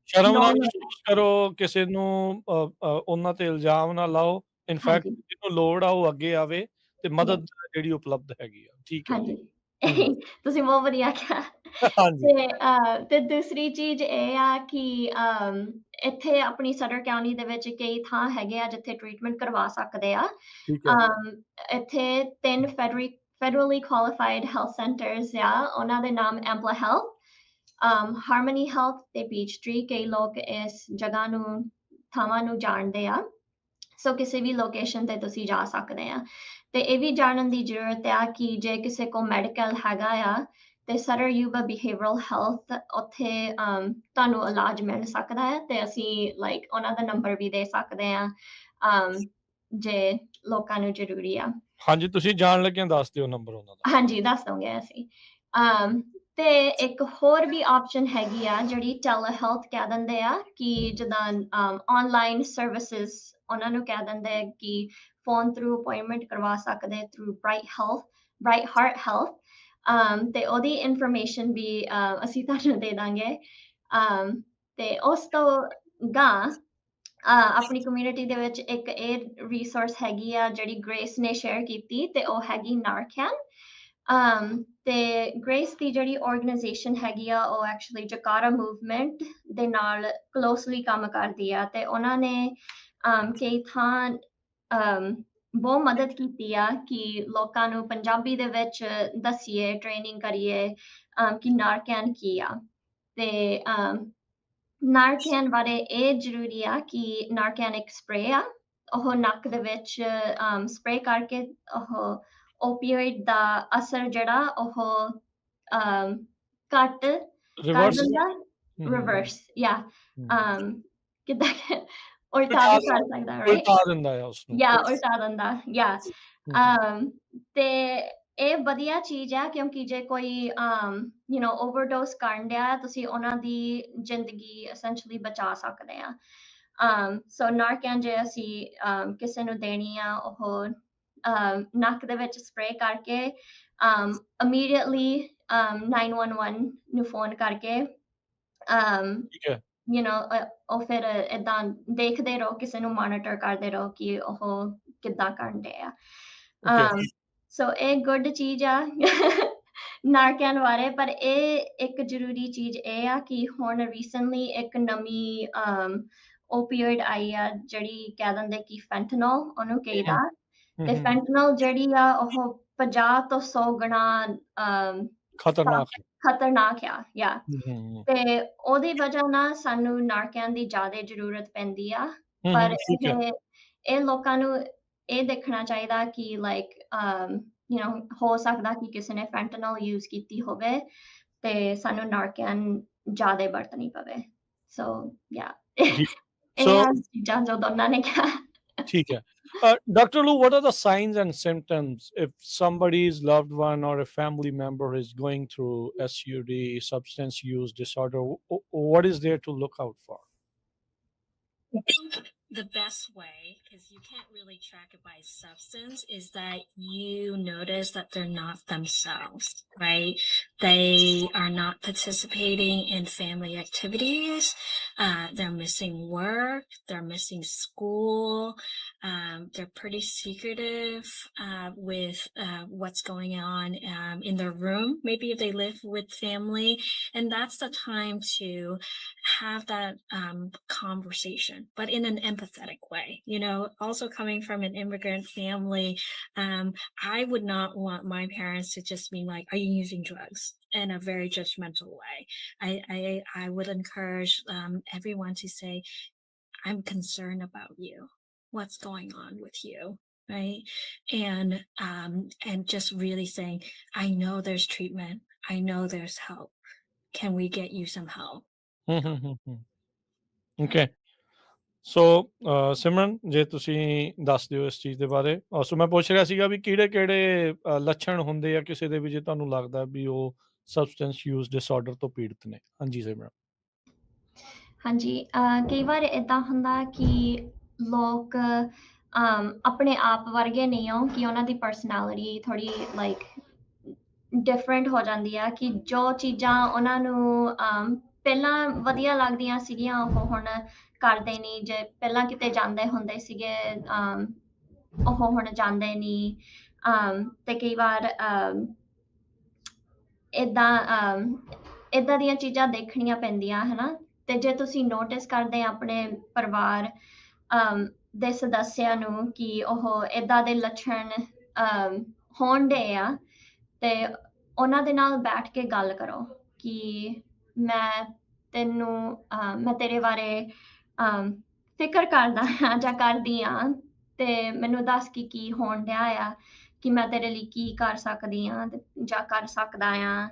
ਸ਼ਰਮ ਨਾ ਮਹਿਸੂਸ ਕਰੋ ਕਿਸੇ ਨੂੰ ਉਹਨਾਂ ਤੇ ਇਲਜ਼ਾਮ ਨਾ ਲਾਓ ਇਨਫੈਕਟ ਜਿਹਨੂੰ ਲੋੜ ਆ ਉਹ ਅੱਗੇ ਆਵੇ ਤੇ ਮਦਦ ਜਿਹੜੀ ਉਪਲਬਧ ਹੈਗੀ ਆ ਠੀਕ ਹੈ ਹਾਂਜੀ ਤੁਸੀਂ ਬਹੁਤ ਵਧੀਆ ਕਿਹਾ ਤੇ ਦੂਸਰੀ ਚੀਜ਼ ਇਹ ਆ ਕਿ ਇੱਥੇ ਆਪਣੀ ਸਟਰ ਕਾਉਂਟੀ ਦੇ ਵਿੱਚ ਕਈ ਥਾਂ ਹੈਗੇ ਆ ਜਿੱਥੇ ਟ੍ਰੀਟਮੈਂਟ ਕਰਵਾ ਸਕਦੇ ਆ ਇੱਥੇ 3 federally qualified health centers ਆ ਉਹਨਾਂ ਦੇ ਨਾਮ ਐਂਪਲਾ ਹੈਲਥ ਹਾਰਮਨੀ ਹੈਲਥ ਤੇ ਪੀਚ ਟਰੀ ਕਈ ਲੋਕ ਇਸ ਜਗ੍ਹਾ ਨੂੰ ਥਾਵਾਂ ਨੂੰ ਜਾਣਦੇ ਆ ਸੋ ਕਿਸੇ ਵੀ ਲੋਕੇਸ਼ਨ ਤੇ ਤੁਸੀਂ ਜਾ ਸਕਦੇ ਆ ਤੇ ਇਹ ਵੀ ਜਾਣਨ ਦੀ ਜ਼ਰੂਰਤ ਆ ਕਿ ਜੇ ਕਿਸੇ ਕੋਲ ਮੈਡੀਕਲ ਹੈਗਾ ਆ ਤੇ ਸਟਰ ਯੂਬਾ ਬਿਹੇਵੀਅਰਲ ਹੈਲਥ ਉੱਥੇ ਤੁਹਾਨੂੰ ਇਲਾਜ ਮਿਲ ਸਕਦਾ ਹੈ ਤੇ ਅਸੀਂ ਲਾਈਕ ਉਹਨਾਂ ਦਾ ਨੰਬਰ ਵੀ ਦੇ ਸਕਦੇ ਆ ਜੇ ਲੋਕਾਂ ਨੂੰ ਜ਼ਰੂਰੀ ਆ ਹਾਂਜੀ ਤੁਸੀਂ ਜਾਣ ਲੱਗਿਆਂ ਦੱਸ ਦਿਓ ਨੰਬਰ ਉਹਨਾਂ ਦਾ ਹਾਂਜੀ ਦੱਸ ਦਵਾਂਗੇ ਅਸੀਂ ਤੇ ਇੱਕ ਹੋਰ ਵੀ ਆਪਸ਼ਨ ਹੈਗੀ ਆ ਜਿਹੜੀ ਟੈਲੀਹੈਲਥ ਕਹਿ ਦਿੰਦੇ ਆ ਕਿ ਜਿੱਦਾਂ ਆਨਲਾਈਨ ਸਰਵਿਸਿਜ਼ ਉਹਨਾਂ ਨੂੰ ਕਹਿ ਦਿੰਦੇ ਆ ਕਿ ਫੋਨ ਥਰੂ ਅਪਾਇੰਟਮੈਂਟ ਕਰਵਾ ਸਕਦੇ ਥਰੂ ਬ੍ਰਾਈਟ ਹਾਰਟ ਹੈਲਥ ਤੇ ਉਹਦੀ ਇਨਫੋਰਮੇਸ਼ਨ ਵੀ ਅਸੀਂ ਤੁਹਾਨੂੰ ਦੇ ਦਾਂਗੇ ਤੇ ਉਸ ਤੋਂ ਗਾਂ ਆਪਣੀ ਕਮਿਊਨਿਟੀ ਦੇ ਵਿੱਚ ਇੱਕ ਇਹ ਰਿਸੋਰਸ ਹੈਗੀ ਆ ਜਿਹੜੀ ਗ੍ਰੇਸ ਨੇ ਸ਼ੇਅਰ ਕੀਤੀ ਤੇ ਉਹ ਹੈਗੀ ਨਾਰਕੈਨ ਤੇ ਗ੍ਰੇਸ ਦੀ ਜਿਹੜੀ ਆਰਗੇਨਾਈਜੇਸ਼ਨ ਹੈਗੀ ਆ ਉਹ ਐਕਚੁਅਲੀ ਜਕਾਰਾ ਮੂਵਮੈਂਟ ਦੇ ਨਾਲ ਕਲੋਸਲੀ ਕੰਮ ਕਰਦੀ ਆ ਤੇ ਉਹਨਾਂ ਨੇ ਕਈ ਥਾਂ ਬਹੁਤ ਮਦਦ ਕੀਤੀ ਆ ਕਿ ਲੋਕਾਂ ਨੂੰ ਪੰਜਾਬੀ ਦੇ ਵਿੱਚ ਦੱਸੀਏ ਟ੍ਰੇਨਿੰਗ ਕਰੀਏ ਕਿ ਨਾਰਕੈਨ ਕੀ ਆ ਤੇ ਨਾਰਕੈਨ ਬਾਰੇ ਇਹ ਜ਼ਰੂਰੀ ਆ ਕਿ ਨਾਰਕੈਨ ਇੱਕ ਸਪਰੇ ਆ ਉਹ ਨੱਕ ਦੇ ਵਿੱਚ ਸਪਰੇ ਕਰਕੇ ਉਹ ਓਪੀਓਇਡ ਦਾ ਅਸਰ ਜਿਹੜਾ ਉਹ ਘੱਟ ਕਰ ਦਿੰਦਾ ਰਿਵਰਸ ਯਾ ਕਿੱਦਾਂ ਉਲਟਾ ਵੀ ਕਰ ਸਕਦਾ ਰਾਈਟ ਉਲਟਾ ਦਿੰਦਾ ਆ ਉਸ ਨੂੰ ਉਲਟਾ ਦਿੰਦਾ ਤੇ ਇਹ ਵਧੀਆ ਚੀਜ਼ ਆ ਕਿਉਂਕਿ ਜੇ ਕੋਈ ਓਵਰਡੋਸ ਕਰਨ ਡਿਆ ਤੁਸੀਂ ਉਹਨਾਂ ਦੀ ਜ਼ਿੰਦਗੀ ਐਸੈਂਸ਼ੀਅਲੀ ਬਚਾ ਸਕਦੇ ਆ ਸੋ ਨਾਰਕੈਨ ਜੇ ਅਸੀਂ ਕਿਸੇ ਨੂੰ ਦੇਣੀ ਆ ਉਹ ਨੱਕ ਦੇ ਵਿੱਚ ਸਪਰੇ ਕਰਕੇ immediately 911 ਨੂੰ ਫੋਨ ਕਰਕੇ ਉਹ ਫਿਰ ਏਦਾਂ ਦੇਖਦੇ ਰਹੋ ਕਿਸੇ ਨੂੰ ਮੋਨੀਟਰ ਕਰਦੇ ਰਹੋ ਕਿ ਉਹ ਕਿੱਦਾਂ ਕਰਨ ਡੇ ਆ ਸੋ ਇਹ ਗੁੱਡ ਚੀਜ਼ ਆ ਨਾਰਕੈਨ ਬਾਰੇ ਪਰ ਇਹ ਇੱਕ ਜ਼ਰੂਰੀ ਚੀਜ਼ ਇਹ ਆ ਕਿ ਹੁਣ ਰੀਸੈਂਟਲੀ ਇੱਕ ਨਵੀਂ ਓਪੀਓਇਡ ਆਈ ਆ ਜਿਹੜੀ ਕਹਿ ਦਿੰਦੇ ਕਿ ਫੈਂਟਨਲ ਉਹਨੂੰ ਕਹੀਦਾ ਤੇ ਫੈਂਟਨਲ ਜਿਹੜੀ ਆ ਉਹ 50 ਤੋਂ 100 ਗੁਣਾ ਖਤਰਨਾਕ ਆ ਤੇ ਉਹਦੀ ਵਜ੍ਹਾ ਨਾਲ ਸਾਨੂੰ ਨਾਰਕੈਨ ਦੀ ਜ਼ਿਆਦਾ ਜ਼ਰੂਰਤ ਪੈਂਦੀ ਆ ਪਰ ਇਹ ਲੋਕਾਂ ਨੂੰ ਇਹ ਦੇਖਣਾ ਚਾਹੀਦਾ ਕਿ ਲਾਈਕ ਹੋ ਸਕਦਾ ਕਿ ਕਿਸੇ ਨੇ ਫੈਂਟਨਲ ਯੂਜ਼ ਕੀਤੀ ਹੋਵੇ ਤੇ ਸਾਨੂੰ ਨਾਰਕੈਨ ਜ਼ਿਆਦਾ ਵਰਤਣੀ ਪਵੇ ਸੋ ਯਾ ਜੀ ਇਹ ਸੋ ਆ ਚੀਜ਼ਾਂ ਜੋ ਦੋਨਾਂ ਨੇ ਕਿਹਾ ठीक है Dr. Luu, what are the signs and symptoms if somebody's loved one or a family member is going through SUD, substance use disorder? What is there to look out for? I think the best way, because you can't really track it by substance, is that you notice that they're not themselves, right? They are not participating in family activities. They're missing work. They're missing school. They're pretty secretive with what's going on in their room, maybe if they live with family. And that's the time to have that conversation, but in an empathetic way. Also coming from an immigrant family, I would not want my parents to just be like, are you using drugs, in a very judgmental way. I would encourage everyone to say, I'm concerned about you. What's going on with you? Right. And just really saying, I know there's treatment. I know there's help. Can we get you some help? Okay. ਸੋ ਸਿਮਰਨ ਜੇ ਤੁਸੀਂ ਦੱਸ ਦਿਓ ਇਸ ਚੀਜ਼ ਦੇ ਬਾਰੇ ਸੋ ਮੈਂ ਪੁੱਛ ਰਿਹਾ ਸੀਗਾ ਵੀ ਕਿਹੜੇ ਲੱਛਣ ਹੁੰਦੇ ਆ ਕਿਸੇ ਦੇ ਵੀ ਜੇ ਤੁਹਾਨੂੰ ਲੱਗਦਾ ਵੀ ਉਹ ਸਬਸਟੈਂਸ ਯੂਜ਼ ਡਿਸਆਰਡਰ ਤੋਂ ਪੀੜਤ ਨੇ ਹਾਂਜੀ ਸਿਮਰਨ ਹਾਂਜੀ ਕਈ ਵਾਰ ਇਦਾਂ ਹੁੰਦਾ ਕਿ ਲੋਕ ਆਪਣੇ ਆਪ ਵਰਗੇ ਨਹੀਂ ਹੋ ਕਿ ਉਹਨਾਂ ਦੀ ਪਰਸਨੈਲਿਟੀ ਥੋੜੀ ਲਾਈਕ ਡਿਫਰੈਂਟ ਹੋ ਜਾਂਦੀ ਆ ਕਿ ਜੋ ਚੀਜ਼ਾਂ ਉਹਨਾਂ ਨੂੰ ਪਹਿਲਾਂ ਵਧੀਆ ਲੱਗਦੀਆਂ ਸੀਗੀਆਂ ਉਹ ਹੁਣ ਕਰਦੇ ਨਹੀਂ ਜੇ ਪਹਿਲਾਂ ਕਿਤੇ ਜਾਂਦੇ ਹੁੰਦੇ ਸੀਗੇ ਉਹ ਹੁਣ ਜਾਂਦੇ ਨਹੀਂ ਤੇ ਕਈ ਵਾਰ ਇਦਾਂ ਦੀਆਂ ਚੀਜ਼ਾਂ ਦੇਖਣੀਆਂ ਪੈਂਦੀਆਂ ਹਨਾ ਤੇ ਜੇ ਤੁਸੀਂ ਨੋਟਿਸ ਕਰਦੇ ਆਪਣੇ ਪਰਿਵਾਰ ਦੇ ਸਦੱਸਿਆਂ ਨੂੰ ਕਿ ਉਹ ਇਦਾਂ ਦੇ ਲੱਛਣ ਹੋਣ ਡੇ ਆ ਤੇ ਉਹਨਾਂ ਦੇ ਨਾਲ ਬੈਠ ਕੇ ਗੱਲ ਕਰੋ ਕਿ ਮੈਂ ਤੇਰੇ ਬਾਰੇ ਫਿਕਰ ਕਰਦਾ ਹਾਂ ਜਾਂ ਕਰਦੀ ਹਾਂ ਤੇ ਮੈਨੂੰ ਦੱਸ ਕਿ ਕੀ ਹੋਣ ਡਿਆ ਆ ਕਿ ਮੈਂ ਤੇਰੇ ਲਈ ਕੀ ਕਰ ਸਕਦੀ ਹਾਂ ਜਾਂ ਕਰ ਸਕਦਾ ਆ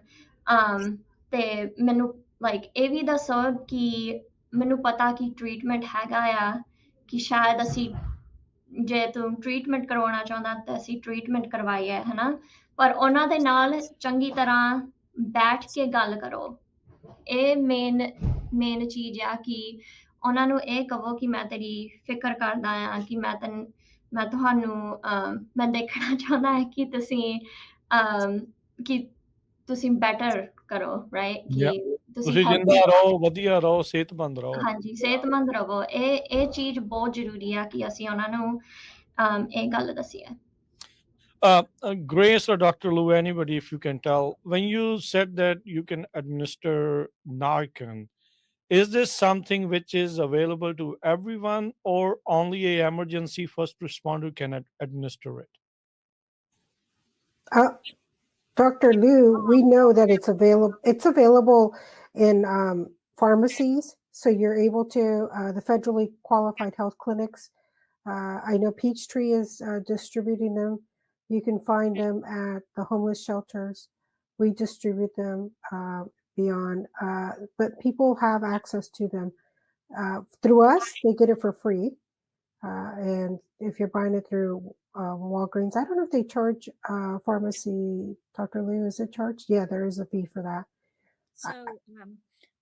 ਤੇ ਮੈਨੂੰ ਲਾਈਕ ਇਹ ਵੀ ਦੱਸੋ ਕਿ ਮੈਨੂੰ ਪਤਾ ਕਿ ਟ੍ਰੀਟਮੈਂਟ ਹੈਗਾ ਆ ਕਿ ਸ਼ਾਇਦ ਅਸੀਂ ਜੇ ਤੂੰ ਟ੍ਰੀਟਮੈਂਟ ਕਰਵਾਉਣਾ ਚਾਹੁੰਦਾ ਤਾਂ ਅਸੀਂ ਟ੍ਰੀਟਮੈਂਟ ਕਰਵਾਈਏ ਹਨਾ ਪਰ ਉਹਨਾਂ ਦੇ ਨਾਲ ਚੰਗੀ ਤਰ੍ਹਾਂ ਬੈਠ ਕੇ ਗੱਲ ਕਰੋ ਇਹ ਮੇਨ ਚੀਜ਼ ਆ ਕਿ ਉਹਨਾਂ ਨੂੰ ਇਹ ਕਹੋ ਕਿ ਮੈਂ ਤੇਰੀ ਫਿਕਰ ਕਰਦਾ ਆ ਕਿ ਮੈਂ ਤੁਹਾਨੂੰ ਮੈਂ ਦੇਖਣਾ ਚਾਹੁੰਦਾ ਹਾਂ ਕਿ ਤੁਸੀਂ ਬੈਟਰ ਕਰੋ ਰਾਈਟ ਕਿ ਤੁਸੀਂ ਜਿੰਦਾ ਰਹੋ ਵਧੀਆ ਰਹੋ ਸਿਹਤਮੰਦ ਰਹੋ ਹਾਂਜੀ ਸਿਹਤਮੰਦ ਰਹੋ ਇਹ ਚੀਜ਼ ਬਹੁਤ ਜ਼ਰੂਰੀ ਆ ਕਿ ਅਸੀਂ ਉਹਨਾਂ ਨੂੰ ਇਹ ਗੱਲ ਦੱਸੀਏ Grace or Dr. Luu, anybody, if you can tell, when you said that you can administer Narcan, is this something which is available to everyone or only a emergency first responder can administer it? Dr. Luu, we know that it's available. It's available in pharmacies, so you're able to the federally qualified health clinics. I know Peachtree is distributing them. You can find them at the homeless shelters. We distribute them beyond, but people have access to them through us. They get it for free, and if you're buying it through Walgreens, I don't know if they charge pharmacy. Dr. Luu, is it charged? Yeah, there is a fee for that. So,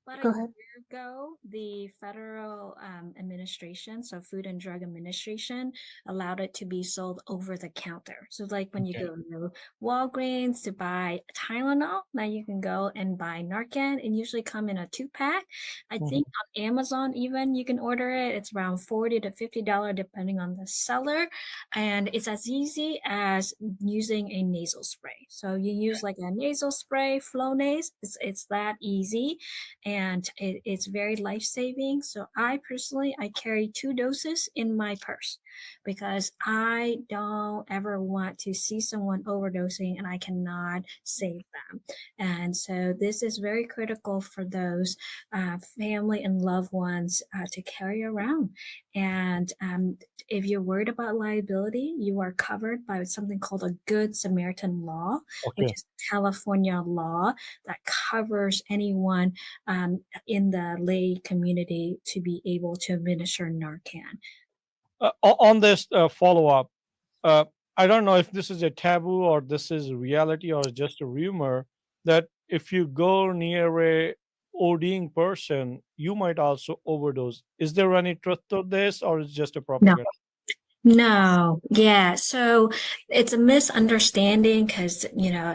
about Go a ahead. year ago, the federal administration, so Food and Drug Administration, allowed it to be sold over the counter. So, like when you go to Walgreens to buy Tylenol, now you can go and buy Narcan, and usually come in a 2-pack. I think on Amazon even you can order it. It's around $40 to $50 depending on the seller, and it's as easy as using a nasal spray. So you use like a nasal spray, Flonase. It's that easy. And it's very life-saving. So I personally carry 2 doses in my purse because I don't ever want to see someone overdosing and I cannot save them. And so this is very critical for those family and loved ones to carry around. And if you're worried about liability, you are covered by something called a Good Samaritan law, which Okay. is California law that covers anyone in the lay community to be able to administer Narcan. On this follow-up, I don't know if this is a taboo or this is reality or just a rumor that if you go near a ODing person, you might also overdose. Is there any truth to this, or is it just a propaganda? No, yeah. So it's a misunderstanding because,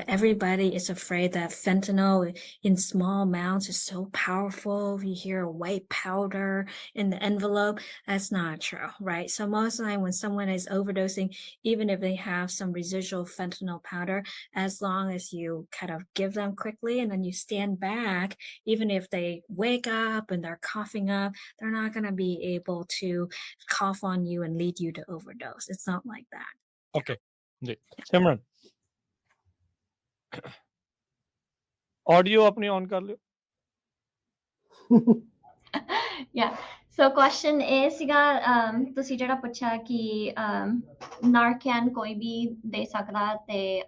everybody is afraid that fentanyl in small amounts is so powerful. If you hear a white powder in the envelope, that's not true, right? So most of the time when someone is overdosing, even if they have some residual fentanyl powder, as long as you kind of give them quickly and then you stand back, even if they wake up and they're coughing up, they're not going to be able to cough on you and lead you to overdose. It's not like that. Okay. जी Simran audio अपनी on कर लियो Yeah. So question A ਸੀਗਾ ਤੁਸੀਂ ਜਿਹੜਾ ਪੁੱਛਿਆ ਕਿ ਨਾਰਕੈਨ ਕੋਈ ਵੀ ਦੇ ਸਕਦਾ ਤੇ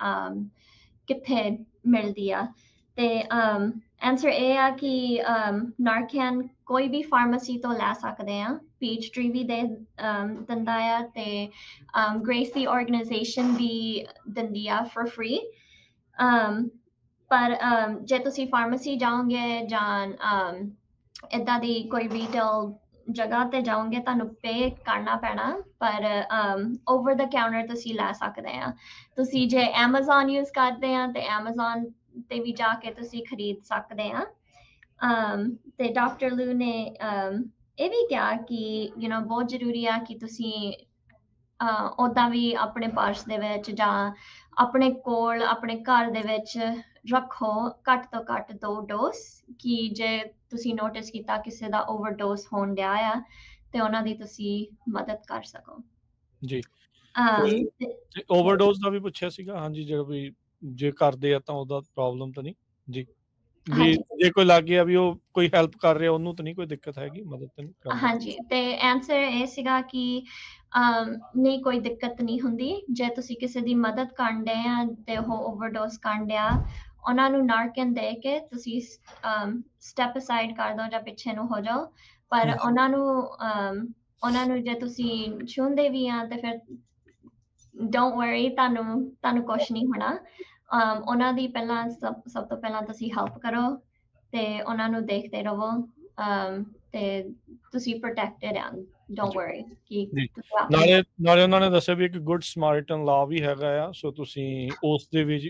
ਕਿੱਥੇ ਮਿਲਦੀ ਆ ਤੇ ਆਨਸਰ ਇਹ ਆ ਕਿ ਨਾਰਕੈਨ ਕੋਈ ਵੀ ਫਾਰਮੇਸੀ ਤੋਂ ਲੈ ਸਕਦੇ ਆ ਪੀਚ ਟਰੀ ਵੀ ਦੇ ਦਿੰਦਾ ਆ ਤੇ ਗ੍ਰੇਸ ਦੀ ਆਰਗੇਨਾਈਜੇਸ਼ਨ ਵੀ ਦਿੰਦੀ ਆ ਫॉर ਫ੍ਰੀ ਪਰ ਜੇ ਤੁਸੀਂ ਫਾਰਮੇਸੀ ਜਾਓਗੇ ਜਾਂ ਇੱਦਾਂ ਦੀ ਕੋਈ ਰੀਟੇਲ ਜਗ੍ਹਾ ਤੇ ਜਾਓਗੇ ਤੁਹਾਨੂੰ ਪੇ ਕਰਨਾ ਪੈਣਾ ਪਰ ਓਵਰ ਦ ਕਾਊਂਟਰ ਤੁਸੀਂ ਲੈ ਸਕਦੇ ਆ ਤੁਸੀਂ ਜੇ Amazon ਯੂਜ਼ ਕਰਦੇ ਆ ਤੇ Amazon ਤੇ ਵੀ ਜਾ ਕੇ ਤੁਸੀਂ ਖਰੀਦ ਸਕਦੇ ਆ ਤੇ ਡਾਕਟਰ ਲੂ ਨੇ ਇਹ ਵੀ ਕਿਹਾ ਕਿ ਬਹੁਤ ਜ਼ਰੂਰੀ ਆ ਕਿ ਤੁਸੀਂ ਉੱਦਾਂ ਵੀ ਆਪਣੇ ਪਰਸ ਦੇ ਵਿੱਚ ਜਾਂ ਆਪਣੇ ਕੋਲ ਆਪਣੇ ਘਰ ਦੇ ਵਿੱਚ ਰੱਖੋ ਘੱਟ ਤੋਂ ਘੱਟ 2 ਡੋਜ਼ ਕਿ ਜੇ ਤੁਸੀਂ ਨੋਟਿਸ ਕੀਤਾ ਕਿਸੇ ਦਾ ਓਵਰਡੋਜ਼ ਹੋਣ ਡਿਆ ਆ ਤੇ ਉਹਨਾਂ ਦੀ ਤੁਸੀਂ ਮਦਦ ਕਰ ਸਕੋ ਜੀ ਤੇ ਓਵਰਡੋਜ਼ ਦਾ ਵੀ ਪੁੱਛਿਆ ਸੀਗਾ ਹਾਂਜੀ ਜਿਹੜਾ ਵੀ ਜੇ ਕਰਦੇ ਆ ਤਾਂ ਉਹਦਾ ਪ੍ਰੋਬਲਮ ਤਾਂ ਨਹੀਂ ਜੀ ਵੀ ਜੇ ਕੋਈ ਲੱਗ ਗਿਆ ਵੀ ਉਹ ਕੋਈ ਹੈਲਪ ਕਰ ਰਿਹਾ ਉਹਨੂੰ ਤਾਂ ਨਹੀਂ ਕੋਈ ਦਿੱਕਤ ਹੈਗੀ ਮਦਦ ਤਾਂ ਨਹੀਂ ਕਰਦਾ ਹਾਂਜੀ ਤੇ ਆਨਸਰ ਇਹ ਸੀਗਾ ਕਿ ਨਹੀਂ ਕੋਈ ਦਿੱਕਤ ਨਹੀਂ ਹੁੰਦੀ ਜੇ ਤੁਸੀਂ ਕਿਸੇ ਦੀ ਮਦਦ ਕਰਨ ਦੇ ਆ ਤੇ ਉਹ ਓਵਰਡੋਜ਼ ਕਰਨ ਡਿਆ ਉਹਨਾਂ ਨੂੰ ਨਾਰਕਨ ਦੇ ਕੇ ਤੁਸੀਂ ਸਟੈਪ ਅਸਾਈਡ ਕਰ ਦਿਓ ਜਾਂ ਪਿੱਛੇ ਨੂੰ ਹੋ ਜਾਓ ਪਰ ਉਹਨਾਂ ਨੂੰ ਜੇ ਤੁਸੀਂ ਛੂੰਦੇ ਵੀ ਆ ਤੇ ਫਿਰ ਡੋਂਟ ਵਰੀ ਤੁਹਾਨੂੰ ਕੁਛ ਨਹੀਂ ਹੋਣਾ ਉਹਨਾਂ ਦੀ ਪਹਿਲਾਂ ਸਭ ਤੋਂ ਪਹਿਲਾਂ ਤੁਸੀਂ ਹੈਲਪ ਕਰੋ ਤੇ ਉਹਨਾਂ ਨੂੰ ਦੇਖਦੇ ਰਹੋ ਤੇ ਤੁਸੀਂ ਪ੍ਰੋਟੈਕਟਡ ਆ ਡੋਂਟ ਵਰੀ ਕਿ ਨਾਲੇ ਉਹਨਾਂ ਨੇ ਦੱਸਿਆ ਵੀ ਇੱਕ ਗੁੱਡ ਸਮਾਰਟਨ ਲਾ ਵੀ ਹੈਗਾ ਆ ਸੋ ਤੁਸੀਂ ਉਸ ਦੇ ਵਿੱਚ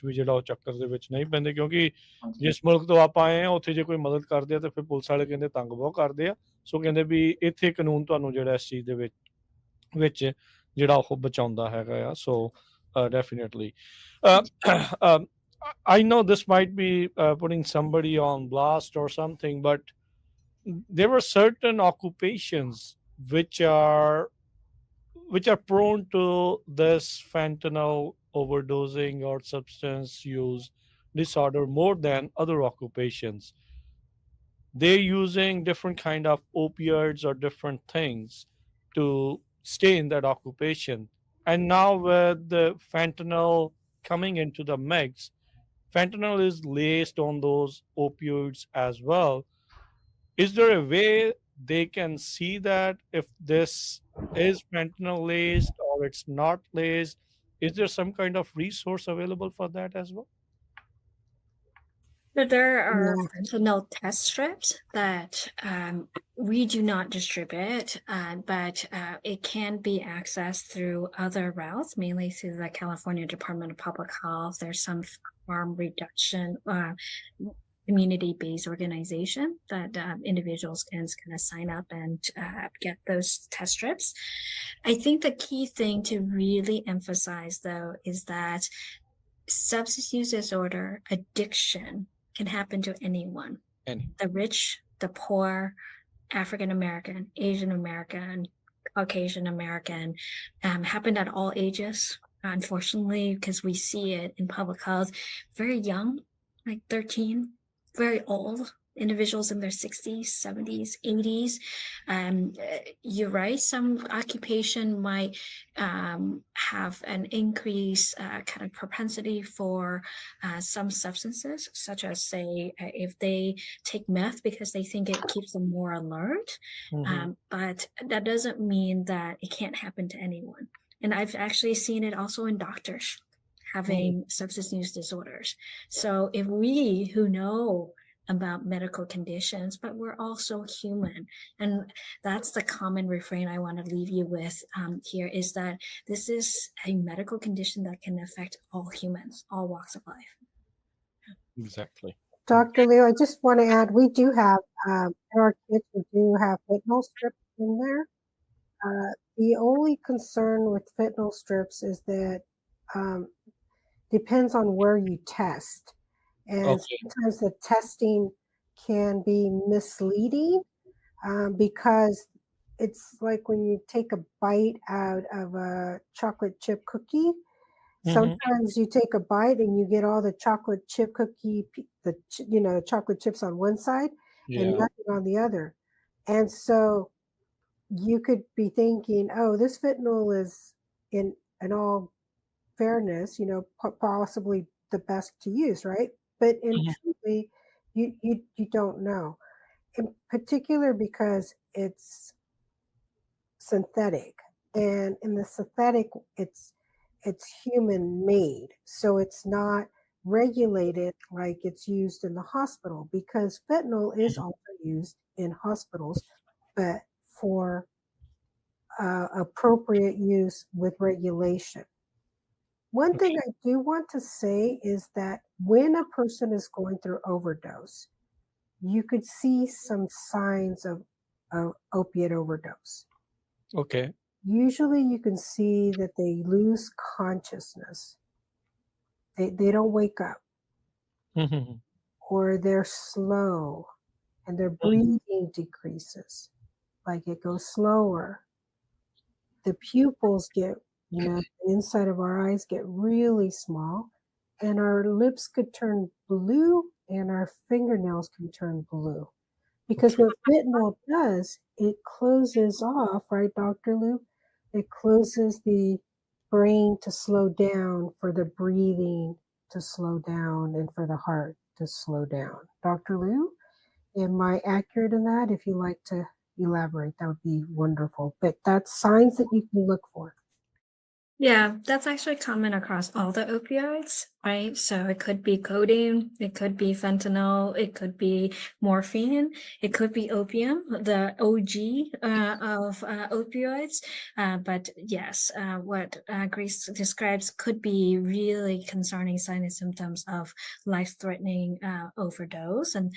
ਜਿਹੜਾ ਉਹ ਚੱਕਰ ਦੇ ਵਿੱਚ ਨਹੀਂ ਪੈਂਦੇ ਕਿਉਂਕਿ ਜਿਸ ਮੁਲਕ ਤੋਂ ਆਪਾਂ ਆਏ ਆ ਉੱਥੇ ਜੇ ਕੋਈ ਮਦਦ ਕਰਦੇ ਆ ਤਾਂ ਫਿਰ ਪੁਲਿਸ ਵਾਲੇ ਕਹਿੰਦੇ ਤੰਗ ਬਹੁਤ ਕਰਦੇ ਆ ਸੋ ਕਹਿੰਦੇ ਵੀ ਇੱਥੇ ਕਾਨੂੰਨ ਤੁਹਾਨੂੰ ਜਿਹੜਾ ਇਸ ਚੀਜ਼ ਦੇ ਵਿੱਚ ਜਿਹੜਾ ਉਹ ਬਚਾਉਂਦਾ ਹੈਗਾ ਆ ਸੋ definitely I know this might be putting somebody on blast or something but there were certain occupations which are prone to this fentanyl overdosing or substance use disorder more than other occupations. They're using different kind of opioids or different things to stay in that occupation. And now with the fentanyl coming into the mix, fentanyl is laced on those opioids as well. Is there a way they can see that if this is fentanyl laced or it's not laced? Is there some kind of resource available for that as well? There are fentanyl test strips that we do not distribute, but it can be accessed through other routes, mainly through the California Department of Public Health. There's some harm reduction community-based organization that individuals can kind of sign up and get those test strips. I think the key thing to really emphasize, though, is that substance use disorder, addiction, can happen to anyone. The rich, the poor, African American, Asian American, Caucasian American, happened at all ages, unfortunately, because we see it in public health. Very young, like 13, very old, individuals in their 60s, 70s, 80s. You're right, some occupation might have an increased kind of propensity for some substances, such as, say, if they take meth because they think it keeps them more alert. But that doesn't mean that it can't happen to anyone. And I've actually seen it also in doctors having substance use disorders. So if we who know about medical conditions, but we're also human. And that's the common refrain I want to leave you with here, is that this is a medical condition that can affect all humans, all walks of life. Exactly. Dr. Luu, I just want to add, we do have, in our kits, we do have fentanyl strips in there. The only concern with fentanyl strips is that depends on where you test. And sometimes the testing can be misleading because it's like when you take a bite out of a chocolate chip cookie. Sometimes you take a bite and you get all the chocolate chip cookie, the chocolate chips on one side and nothing on the other. And so you could be thinking, oh, this fentanyl is in all fairness, possibly the best to use, right? But in truly, you don't know. In particular, because it's synthetic, and in the synthetic, it's human made, so it's not regulated like it's used in the hospital, because fentanyl is also used in hospitals, but for appropriate use with regulation. One thing I do want to say is that when a person is going through overdose, you could see some signs of opiate overdose. Okay. Usually you can see that they lose consciousness. They don't wake up, or they're slow and their breathing decreases, like it goes slower. The pupils get, the inside of our eyes get really small, and our lips could turn blue and our fingernails can turn blue. Because what fentanyl does, it closes off, right, Dr. Luu? It closes the brain to slow down, for the breathing to slow down, and for the heart to slow down. Dr. Luu, am I accurate in that? If you like to elaborate, that would be wonderful. But that's signs that you can look for. Yeah, that's actually common across all the opioids, right? So it could be codeine, it could be fentanyl, it could be morphine, it could be opium, the OG of opioids. But yes, what Grace describes could be really concerning signs and symptoms of life-threatening overdose, and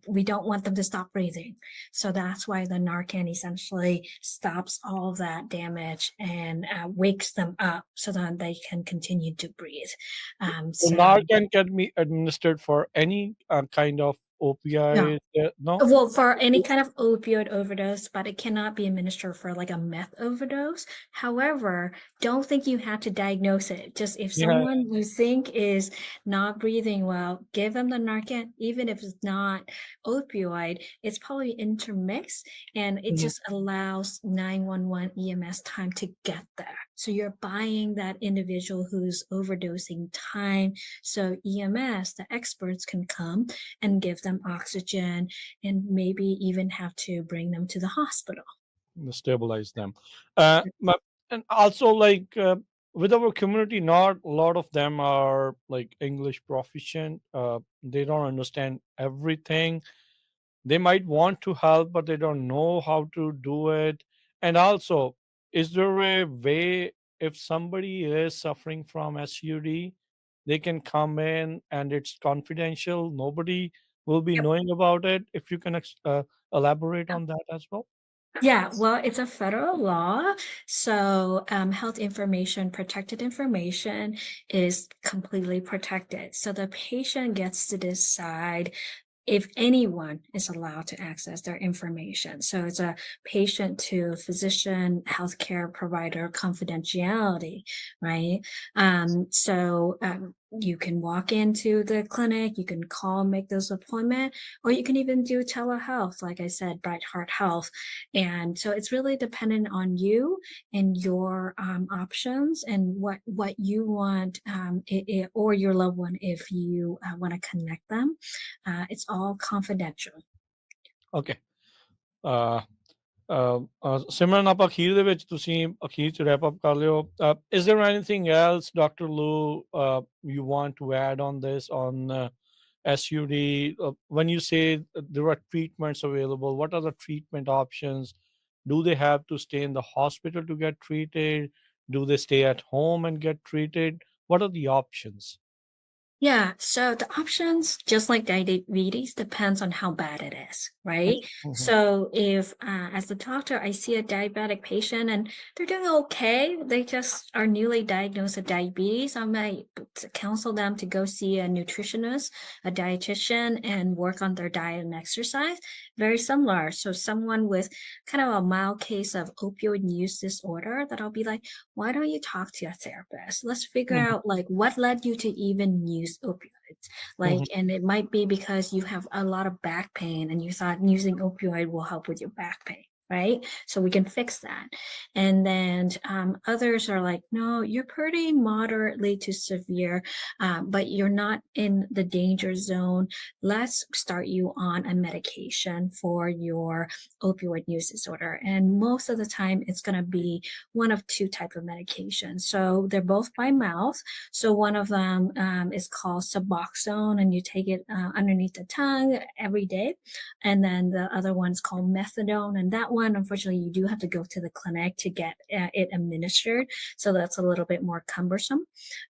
we don't want them to stop breathing. So that's why the Narcan essentially stops all that damage and wakes them up so that they can continue to breathe. So Narcan can be administered for any kind of opioid. No. Well, for any kind of opioid overdose, but it cannot be administered for like a meth overdose. However, don't think you have to diagnose it. Just if someone you think is not breathing well, give them the Narcan, even if it's not opioid, it's probably intermixed, and it just allows 911 EMS time to get there. So you're buying that individual who's overdosing time, so EMS, the experts, can come and give them oxygen and maybe even have to bring them to the hospital. Stabilize them. And also, like, with our community, not a lot of them are like English proficient. They don't understand everything. They might want to help, but they don't know how to do it. And also, is there a way, if somebody is suffering from SUD, they can come in and it's confidential, nobody will be knowing about it? If you can elaborate on that as well. Yeah, well, it's a federal law. So health information, protected information is completely protected. So the patient gets to decide if anyone is allowed to access their information. So it's a patient to physician, healthcare provider confidentiality, right? you can walk into the clinic, you can call, make those appointments, or you can even do telehealth, like I said, Bright Heart Health. And so it's really dependent on you and your options and what you want, or your loved one if you want to connect them. It's all confidential. Okay. Simran, ਆਪਾਂ ਅਖੀਰ ਦੇ ਵਿੱਚ ਤੁਸੀਂ ਅਖੀਰ ਚ wrap up ਕਰ ਲਿਓ. Is there anything else, Dr. Luu, you want to add on this, on SUD? When you say there are treatments available, what are the treatment options? Do they have to stay in the hospital to get treated? Do they stay at home and get treated? What are the options? Yeah, so the options, just like diabetes, depends on how bad it is, right? Mhm. So if, as the doctor, I see a diabetic patient and they're doing okay, they just are newly diagnosed with diabetes, I might counsel them to go see a nutritionist, a dietitian, and work on their diet and exercise. Very similar. So someone with kind of a mild case of opioid use disorder, that I'll be like, why don't you talk to your therapist? Let's figure Mhm. out like what led you to even use opioids. Like, Mhm. and it might be because you have a lot of back pain and you thought using opioid will help with your back pain, right? So we can fix that. And then others are like, no, you're pretty moderately to severe, but you're not in the danger zone. Let's start you on a medication for your opioid use disorder. And most of the time it's going to be one of two type of medications. So they're both by mouth. So one of them is called Suboxone, and you take it underneath the tongue every day. And then the other one's called methadone. And that one, unfortunately, you do have to go to the clinic to get it administered. So that's a little bit more cumbersome.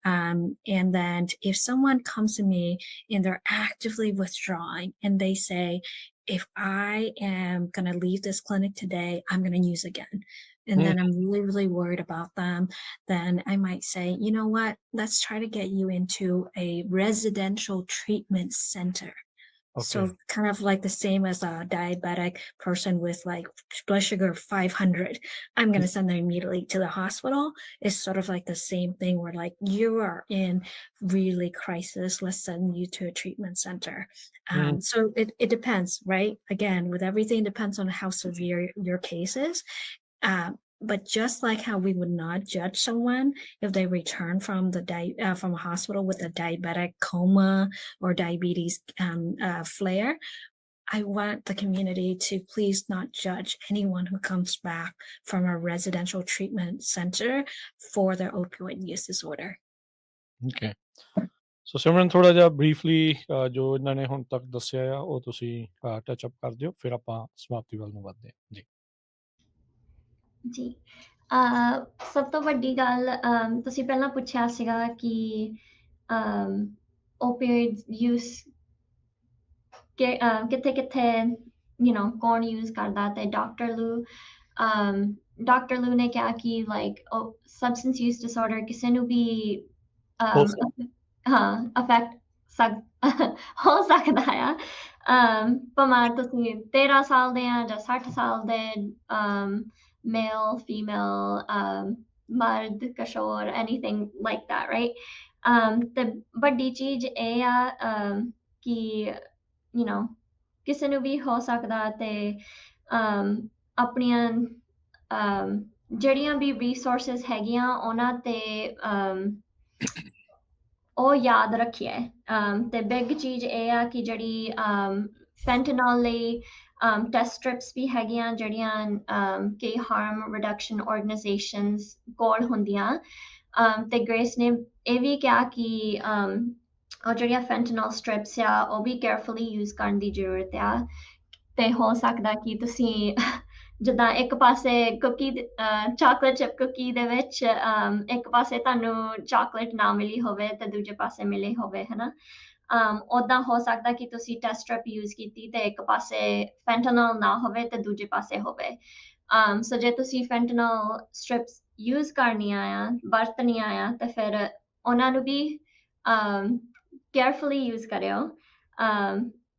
And then if someone comes to me and they're actively withdrawing and they say, if I am going to leave this clinic today, I'm going to use again. And then I'm really, really worried about them. Then I might say, you know what, let's try to get you into a residential treatment center. Okay. So kind of like the same as a diabetic person with like blood sugar of 500. I'm going to send them immediately to the hospital. It's sort of like the same thing where like you are in really crisis. Let's send you to a treatment center. So it depends, right? Again, with everything, it depends on how severe your case is. But just like how we would not judge someone if they return from from a hospital with a diabetic coma or diabetes flare, I want the community to please not judge anyone who comes back from a residential treatment center for their opioid use disorder. Okay. ਸੋ ਸਿਮਰਨ ਥੋੜਾ ਜਿਹਾ briefly ਜੋ ਇਹਨਾਂ ਨੇ ਹੁਣ ਤੱਕ ਦੱਸਿਆ ਆ ਉਹ ਤੁਸੀਂ ਟੱਚ ਅਪ ਕਰ ਦਿਓ, ਫਿਰ ਆਪਾਂ ਸਮਾਪਤੀ ਵੱਲ ਨੂੰ ਵਧਦੇ ਹਾਂ ਜੀ। ਜੀ ਸਭ ਤੋਂ ਵੱਡੀ ਗੱਲ ਤੁਸੀਂ ਪਹਿਲਾਂ ਪੁੱਛਿਆ ਸੀਗਾ ਕਿ opioid use ਕਿੱਥੇ ਕਿੱਥੇ ਕੌਣ ਯੂਜ਼ ਕਰਦਾ ਤੇ ਡਾਕਟਰ ਲੂ ਨੇ ਕਿਹਾ ਕਿ ਲਾਈਕ ਸਬਸਟੈਂਸ ਯੂਜ਼ ਡਿਸਆਰਡਰ ਕਿਸੇ ਨੂੰ ਵੀ ਹੋ ਅਫੈਕਟ ਹੋ ਸਕਦਾ ਆ ਭਾਵੇਂ ਤੁਸੀਂ 13 ਸਾਲ ਦੇ ਆ ਜਾਂ 60 ਸਾਲ ਦੇ male, female, ਮਰਦ ਕਿਸ਼ੋਰ anything like that, right? ਤੇ ਵੱਡੀ ਚੀਜ਼ ਇਹ ਆ ਕਿ ਕਿਸੇ ਨੂੰ ਵੀ ਹੋ ਸਕਦਾ ਤੇ ਆਪਣੀਆਂ ਜਿਹੜੀਆਂ ਵੀ resources ਹੈਗੀਆਂ ਉਹਨਾਂ ਤੇ ਉਹ ਯਾਦ ਰੱਖੀਏ ਤੇ ਬਿਗ ਚੀਜ਼ ਇਹ ਆ ਕਿ ਜਿਹੜੀ fentanyl ਲਈ ਟੈਸਟ ਸਟ੍ਰਿਪਸ ਵੀ ਹੈਗੀਆਂ ਜਿਹੜੀਆਂ ਕਈ ਹਾਰਮ ਰਿਡਕਸ਼ਨ ਆਰਗੇਨਾਈਜੇਸ਼ਨਸ ਕੋਲ ਹੁੰਦੀਆਂ ਤੇ ਗ੍ਰੇਸ ਨੇ ਇਹ ਵੀ ਕਿਹਾ ਕਿ ਉਹ ਜਿਹੜੀਆਂ fentanyl ਸਟ੍ਰਿਪਸ ਆ ਉਹ ਵੀ ਕੇਅਰਫੁਲੀ ਯੂਜ਼ ਕਰਨ ਦੀ ਜ਼ਰੂਰਤ ਆ ਤੇ ਹੋ ਸਕਦਾ ਕਿ ਤੁਸੀਂ ਜਿੱਦਾਂ ਇੱਕ ਪਾਸੇ ਕੁਕੀ ਚਾਕਲੇਟ ਚਿਪ ਕੁਕੀ ਦੇ ਵਿੱਚ ਇੱਕ ਪਾਸੇ ਤੁਹਾਨੂੰ ਚਾਕਲੇਟ ਨਾ ਮਿਲੀ ਹੋਵੇ ਤੇ ਦੂਜੇ ਪਾਸੇ ਮਿਲੀ ਹੋਵੇ ਹਨਾ ਉੱਦਾਂ ਹੋ ਸਕਦਾ ਕਿ ਤੁਸੀਂ ਟੈਸਟ ਸਟ੍ਰਿਪ ਯੂਜ਼ ਕੀਤੀ ਤੇ ਇੱਕ ਪਾਸੇ fentanyl ਨਾ ਹੋਵੇ ਤੇ ਦੂਜੇ ਪਾਸੇ ਹੋਵੇ ਸੋ ਜੇ ਤੁਸੀਂ fentanyl ਸਟ੍ਰਿਪਸ ਯੂਜ਼ ਕਰਨੀਆਂ ਆ ਵਰਤਣੀਆਂ ਆ ਤੇ ਫਿਰ ਉਹਨਾਂ ਨੂੰ ਵੀ ਕੇਅਰਫੁਲੀ ਯੂਜ਼ ਕਰਿਓ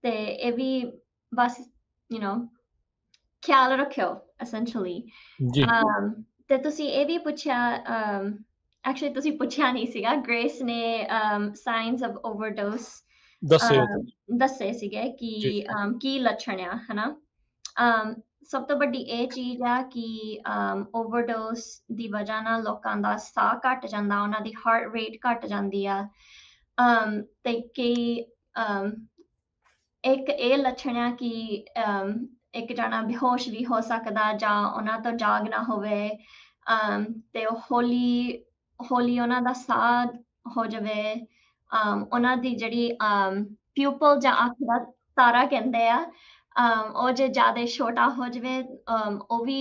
ਤੇ ਇਹ ਵੀ ਬਸ ਖਿਆਲ ਰੱਖਿਓ essentially ਜੀ ਤੇ ਤੁਸੀਂ ਇਹ ਵੀ ਪੁੱਛਿਆ ਐਕਚੁਅਲੀ ਤੁਸੀਂ ਪੁੱਛਿਆ ਨਹੀਂ ਸੀਗਾ ਗ੍ਰੇਸ ਨੇ ਸਾਈਨਸ ਆਫ ਓਵਰਡੋਸ ਦੱਸਿਓ ਜੀ ਦੱਸੇ ਸੀਗੇ ਕਿ ਜੀ। ਕੀ ਲੱਛਣ ਆ ਹਨਾ ਸਭ ਤੋਂ ਵੱਡੀ ਇਹ ਚੀਜ਼ ਆ ਕਿ ਓਵਰਡੋਸ ਦੀ ਵਜ੍ਹਾ ਨਾਲ ਲੋਕਾਂ ਦਾ ਸਾਹ ਘੱਟ ਜਾਂਦਾ ਉਹਨਾਂ ਦੀ ਹਾਰਟ ਰੇਟ ਘੱਟ ਜਾਂਦੀ ਆ ਤੇ ਕਈ ਇੱਕ ਇਹ ਲੱਛਣ ਆ ਕਿ ਇੱਕ ਜਣਾ ਬੇਹੋਸ਼ ਵੀ ਹੋ ਸਕਦਾ ਜਾਂ ਉਹਨਾਂ ਤੋਂ ਜਾਗ ਨਾ ਹੋਵੇ ਤੇ ਉਹ ਹੌਲੀ ਹੌਲੀ ਉਹਨਾਂ ਦਾ ਸਾਹ ਹੋ ਜਾਵੇ ਉਹਨਾਂ ਦੀ ਜਿਹੜੀ ਪਿਊਪਲ ਜਾਂ ਅੱਖ ਦਾ ਤਾਰਾ ਕਹਿੰਦੇ ਆ ਉਹ ਜੇ ਜ਼ਿਆਦਾ ਛੋਟਾ ਹੋ ਜਾਵੇ ਉਹ ਵੀ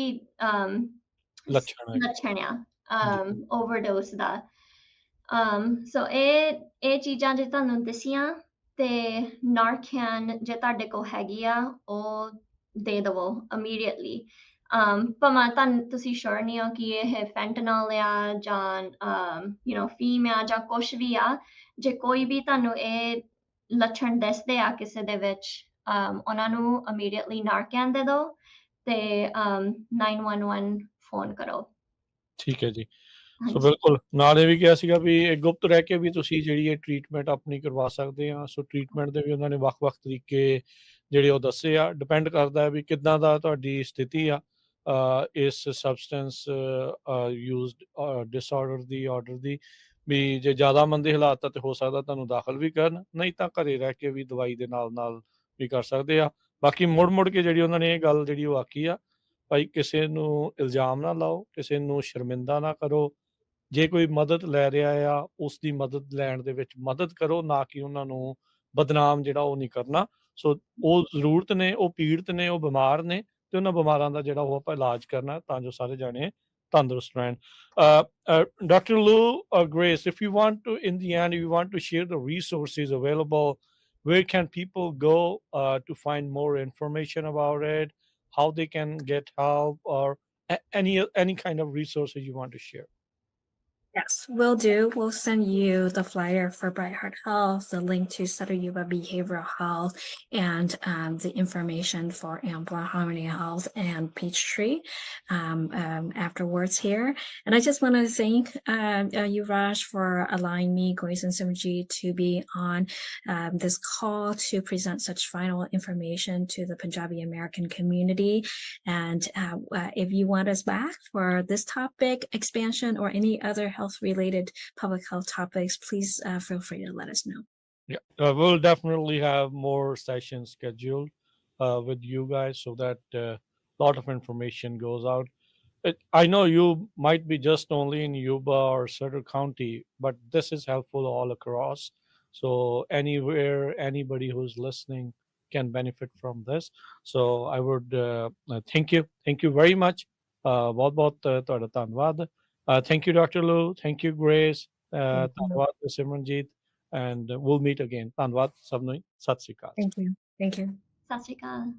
ਲੱਛਣ ਹੈ ਲੱਛਣ ਆ ਜੀ। ਓਵਰਡੋਸ ਦਾ ਸੋ ਇਹ ਚੀਜ਼ਾਂ ਜੇ ਤੁਹਾਨੂੰ ਦੱਸੀਆਂ ਤੇ ਨਾਰਕੈਨ ਜੇ ਤੁਹਾਡੇ ਕੋਲ ਹੈਗੀ ਆ ਉਹ ਦੇ ਦੇਵੋ ਇਮੀਡੀਏਟਲੀ ਭਾਵੇਂ ਤੁਸੀਂ ਸ਼ੋਰ ਨਹੀਂ ਹੋ ਕਿ ਇਹ ਫੈਂਟਨਲ ਆ ਜਾਂ ਫੀਮ ਆ ਜਾਂ ਕੁਛ ਵੀ ਆ ਜੇ ਕੋਈ ਵੀ ਤੁਹਾਨੂੰ ਇਹ ਲੱਛਣ ਦੱਸਦੇ ਆ ਕਿਸੇ ਦੇ ਵਿੱਚ ਉਹਨਾਂ ਨੂੰ ਇਮੀਡੀਏਟਲੀ ਨਾਰਕੈਨ ਦੇ ਦਿਓ ਤੇ 911 ਫੋਨ ਕਰੋ ਠੀਕ ਹੈ ਜੀ ਸੋ ਹਾਂਜੀ ਬਿਲਕੁਲ ਨਾਲ ਇਹ ਵੀ ਕਿਹਾ ਸੀਗਾ ਵੀ ਇਹ ਗੁਪਤ ਰਹਿ ਕੇ ਵੀ ਤੁਸੀਂ ਜਿਹੜੀ ਇਹ ਟ੍ਰੀਟਮੈਂਟ ਆਪਣੀ ਕਰਵਾ ਸਕਦੇ ਆ ਸੋ ਟ੍ਰੀਟਮੈਂਟ ਦੇ ਵੀ ਉਹਨਾਂ ਨੇ ਵੱਖ-ਵੱਖ ਤਰੀਕੇ ਜਿਹੜੇ ਉਹ ਦੱਸੇ ਆ ਡਿਪੈਂਡ ਕਰਦਾ ਵੀ ਕਿੱਦਾਂ ਦਾ ਤੁਹਾਡੀ ਸਥਿਤੀ ਆ ਇਸ ਸਬਸਟੈਂਸ ਯੂਜ਼ਡ ਡਿਸਆਰਡਰ ਦੀ ਆਰਡਰ ਦੀ ਵੀ ਜੇ ਜ਼ਿਆਦਾ ਮੰਦੇ ਹਾਲਾਤ ਆ ਤੇ ਹੋ ਸਕਦਾ ਤੁਹਾਨੂੰ ਦਾਖਲ ਵੀ ਕਰਨ ਨਹੀਂ ਤਾਂ ਘਰੇ ਰਹਿ ਕੇ ਵੀ ਦਵਾਈ ਦੇ ਨਾਲ ਵੀ ਕਰ ਸਕਦੇ ਆ ਬਾਕੀ ਮੁੜ ਕੇ ਜਿਹੜੀ ਉਹਨਾਂ ਨੇ ਇਹ ਗੱਲ ਜਿਹੜੀ ਉਹ ਆਖੀ ਆ ਭਾਈ ਕਿਸੇ ਨੂੰ ਇਲਜ਼ਾਮ ਨਾ ਲਾਓ ਕਿਸੇ ਨੂੰ ਸ਼ਰਮਿੰਦਾ ਨਾ ਕਰੋ ਜੇ ਕੋਈ ਮਦਦ ਲੈ ਰਿਹਾ ਆ ਉਸ ਦੀ ਮਦਦ ਲੈਣ ਦੇ ਵਿੱਚ ਮਦਦ ਕਰੋ ਨਾ ਕਿ ਉਹਨਾਂ ਨੂੰ ਬਦਨਾਮ ਜਿਹੜਾ ਉਹ ਨਹੀਂ ਕਰਨਾ ਸੋ ਉਹ ਜ਼ਰੂਰਤ ਨੇ ਉਹ ਪੀੜਤ ਨੇ ਉਹ ਬਿਮਾਰ ਨੇ ਤੇ ਉਹਨਾਂ ਬਿਮਾਰਾਂ ਦਾ ਜਿਹੜਾ ਉਹ ਆਪਾਂ ਇਲਾਜ ਕਰਨਾ ਤਾਂ ਜੋ ਸਾਰੇ ਜਾਣੇ ਤੰਦਰੁਸਤ ਰਹਿਣ Dr. Luu, Grace, if you want to in the end you want to share the resources available where can people go to find more information about it how they can get help or any kind of resources you want to share Yes, will do. We'll send you the flyer for Bright Heart Health, the link to Sutter Yuba Behavioral Health, and the information for Ample Harmony Health and Peachtree afterwards here. And I just want to thank you, Raj, for allowing me, Grace and Simranjeet, to be on this call to present such final information to the Punjabi American community. And if you want us back for this topic expansion or any other health-related public health topics, please feel free to let us know. Yeah, we'll definitely have more sessions scheduled with you guys so that a lot of information goes out. I know you might be just only in Yuba or Sutter County, but this is helpful all across. So anywhere, anybody who's listening can benefit from this. So I would thank you very much. बहुत ਤੁਹਾਡਾ ਧੰਨਵਾਦ. Thank you, Dr. Luu. Thank you, Grace. ਧੰਨਵਾਦ Simranjeet. And we'll meet again. ਧੰਨਵਾਦ ਸਭ ਨੂੰ ਸਤਿ ਸ਼੍ਰੀ ਅਕਾਲ. Thank you. Thank you. ਸਤਿ ਸ਼੍ਰੀ ਅਕਾਲ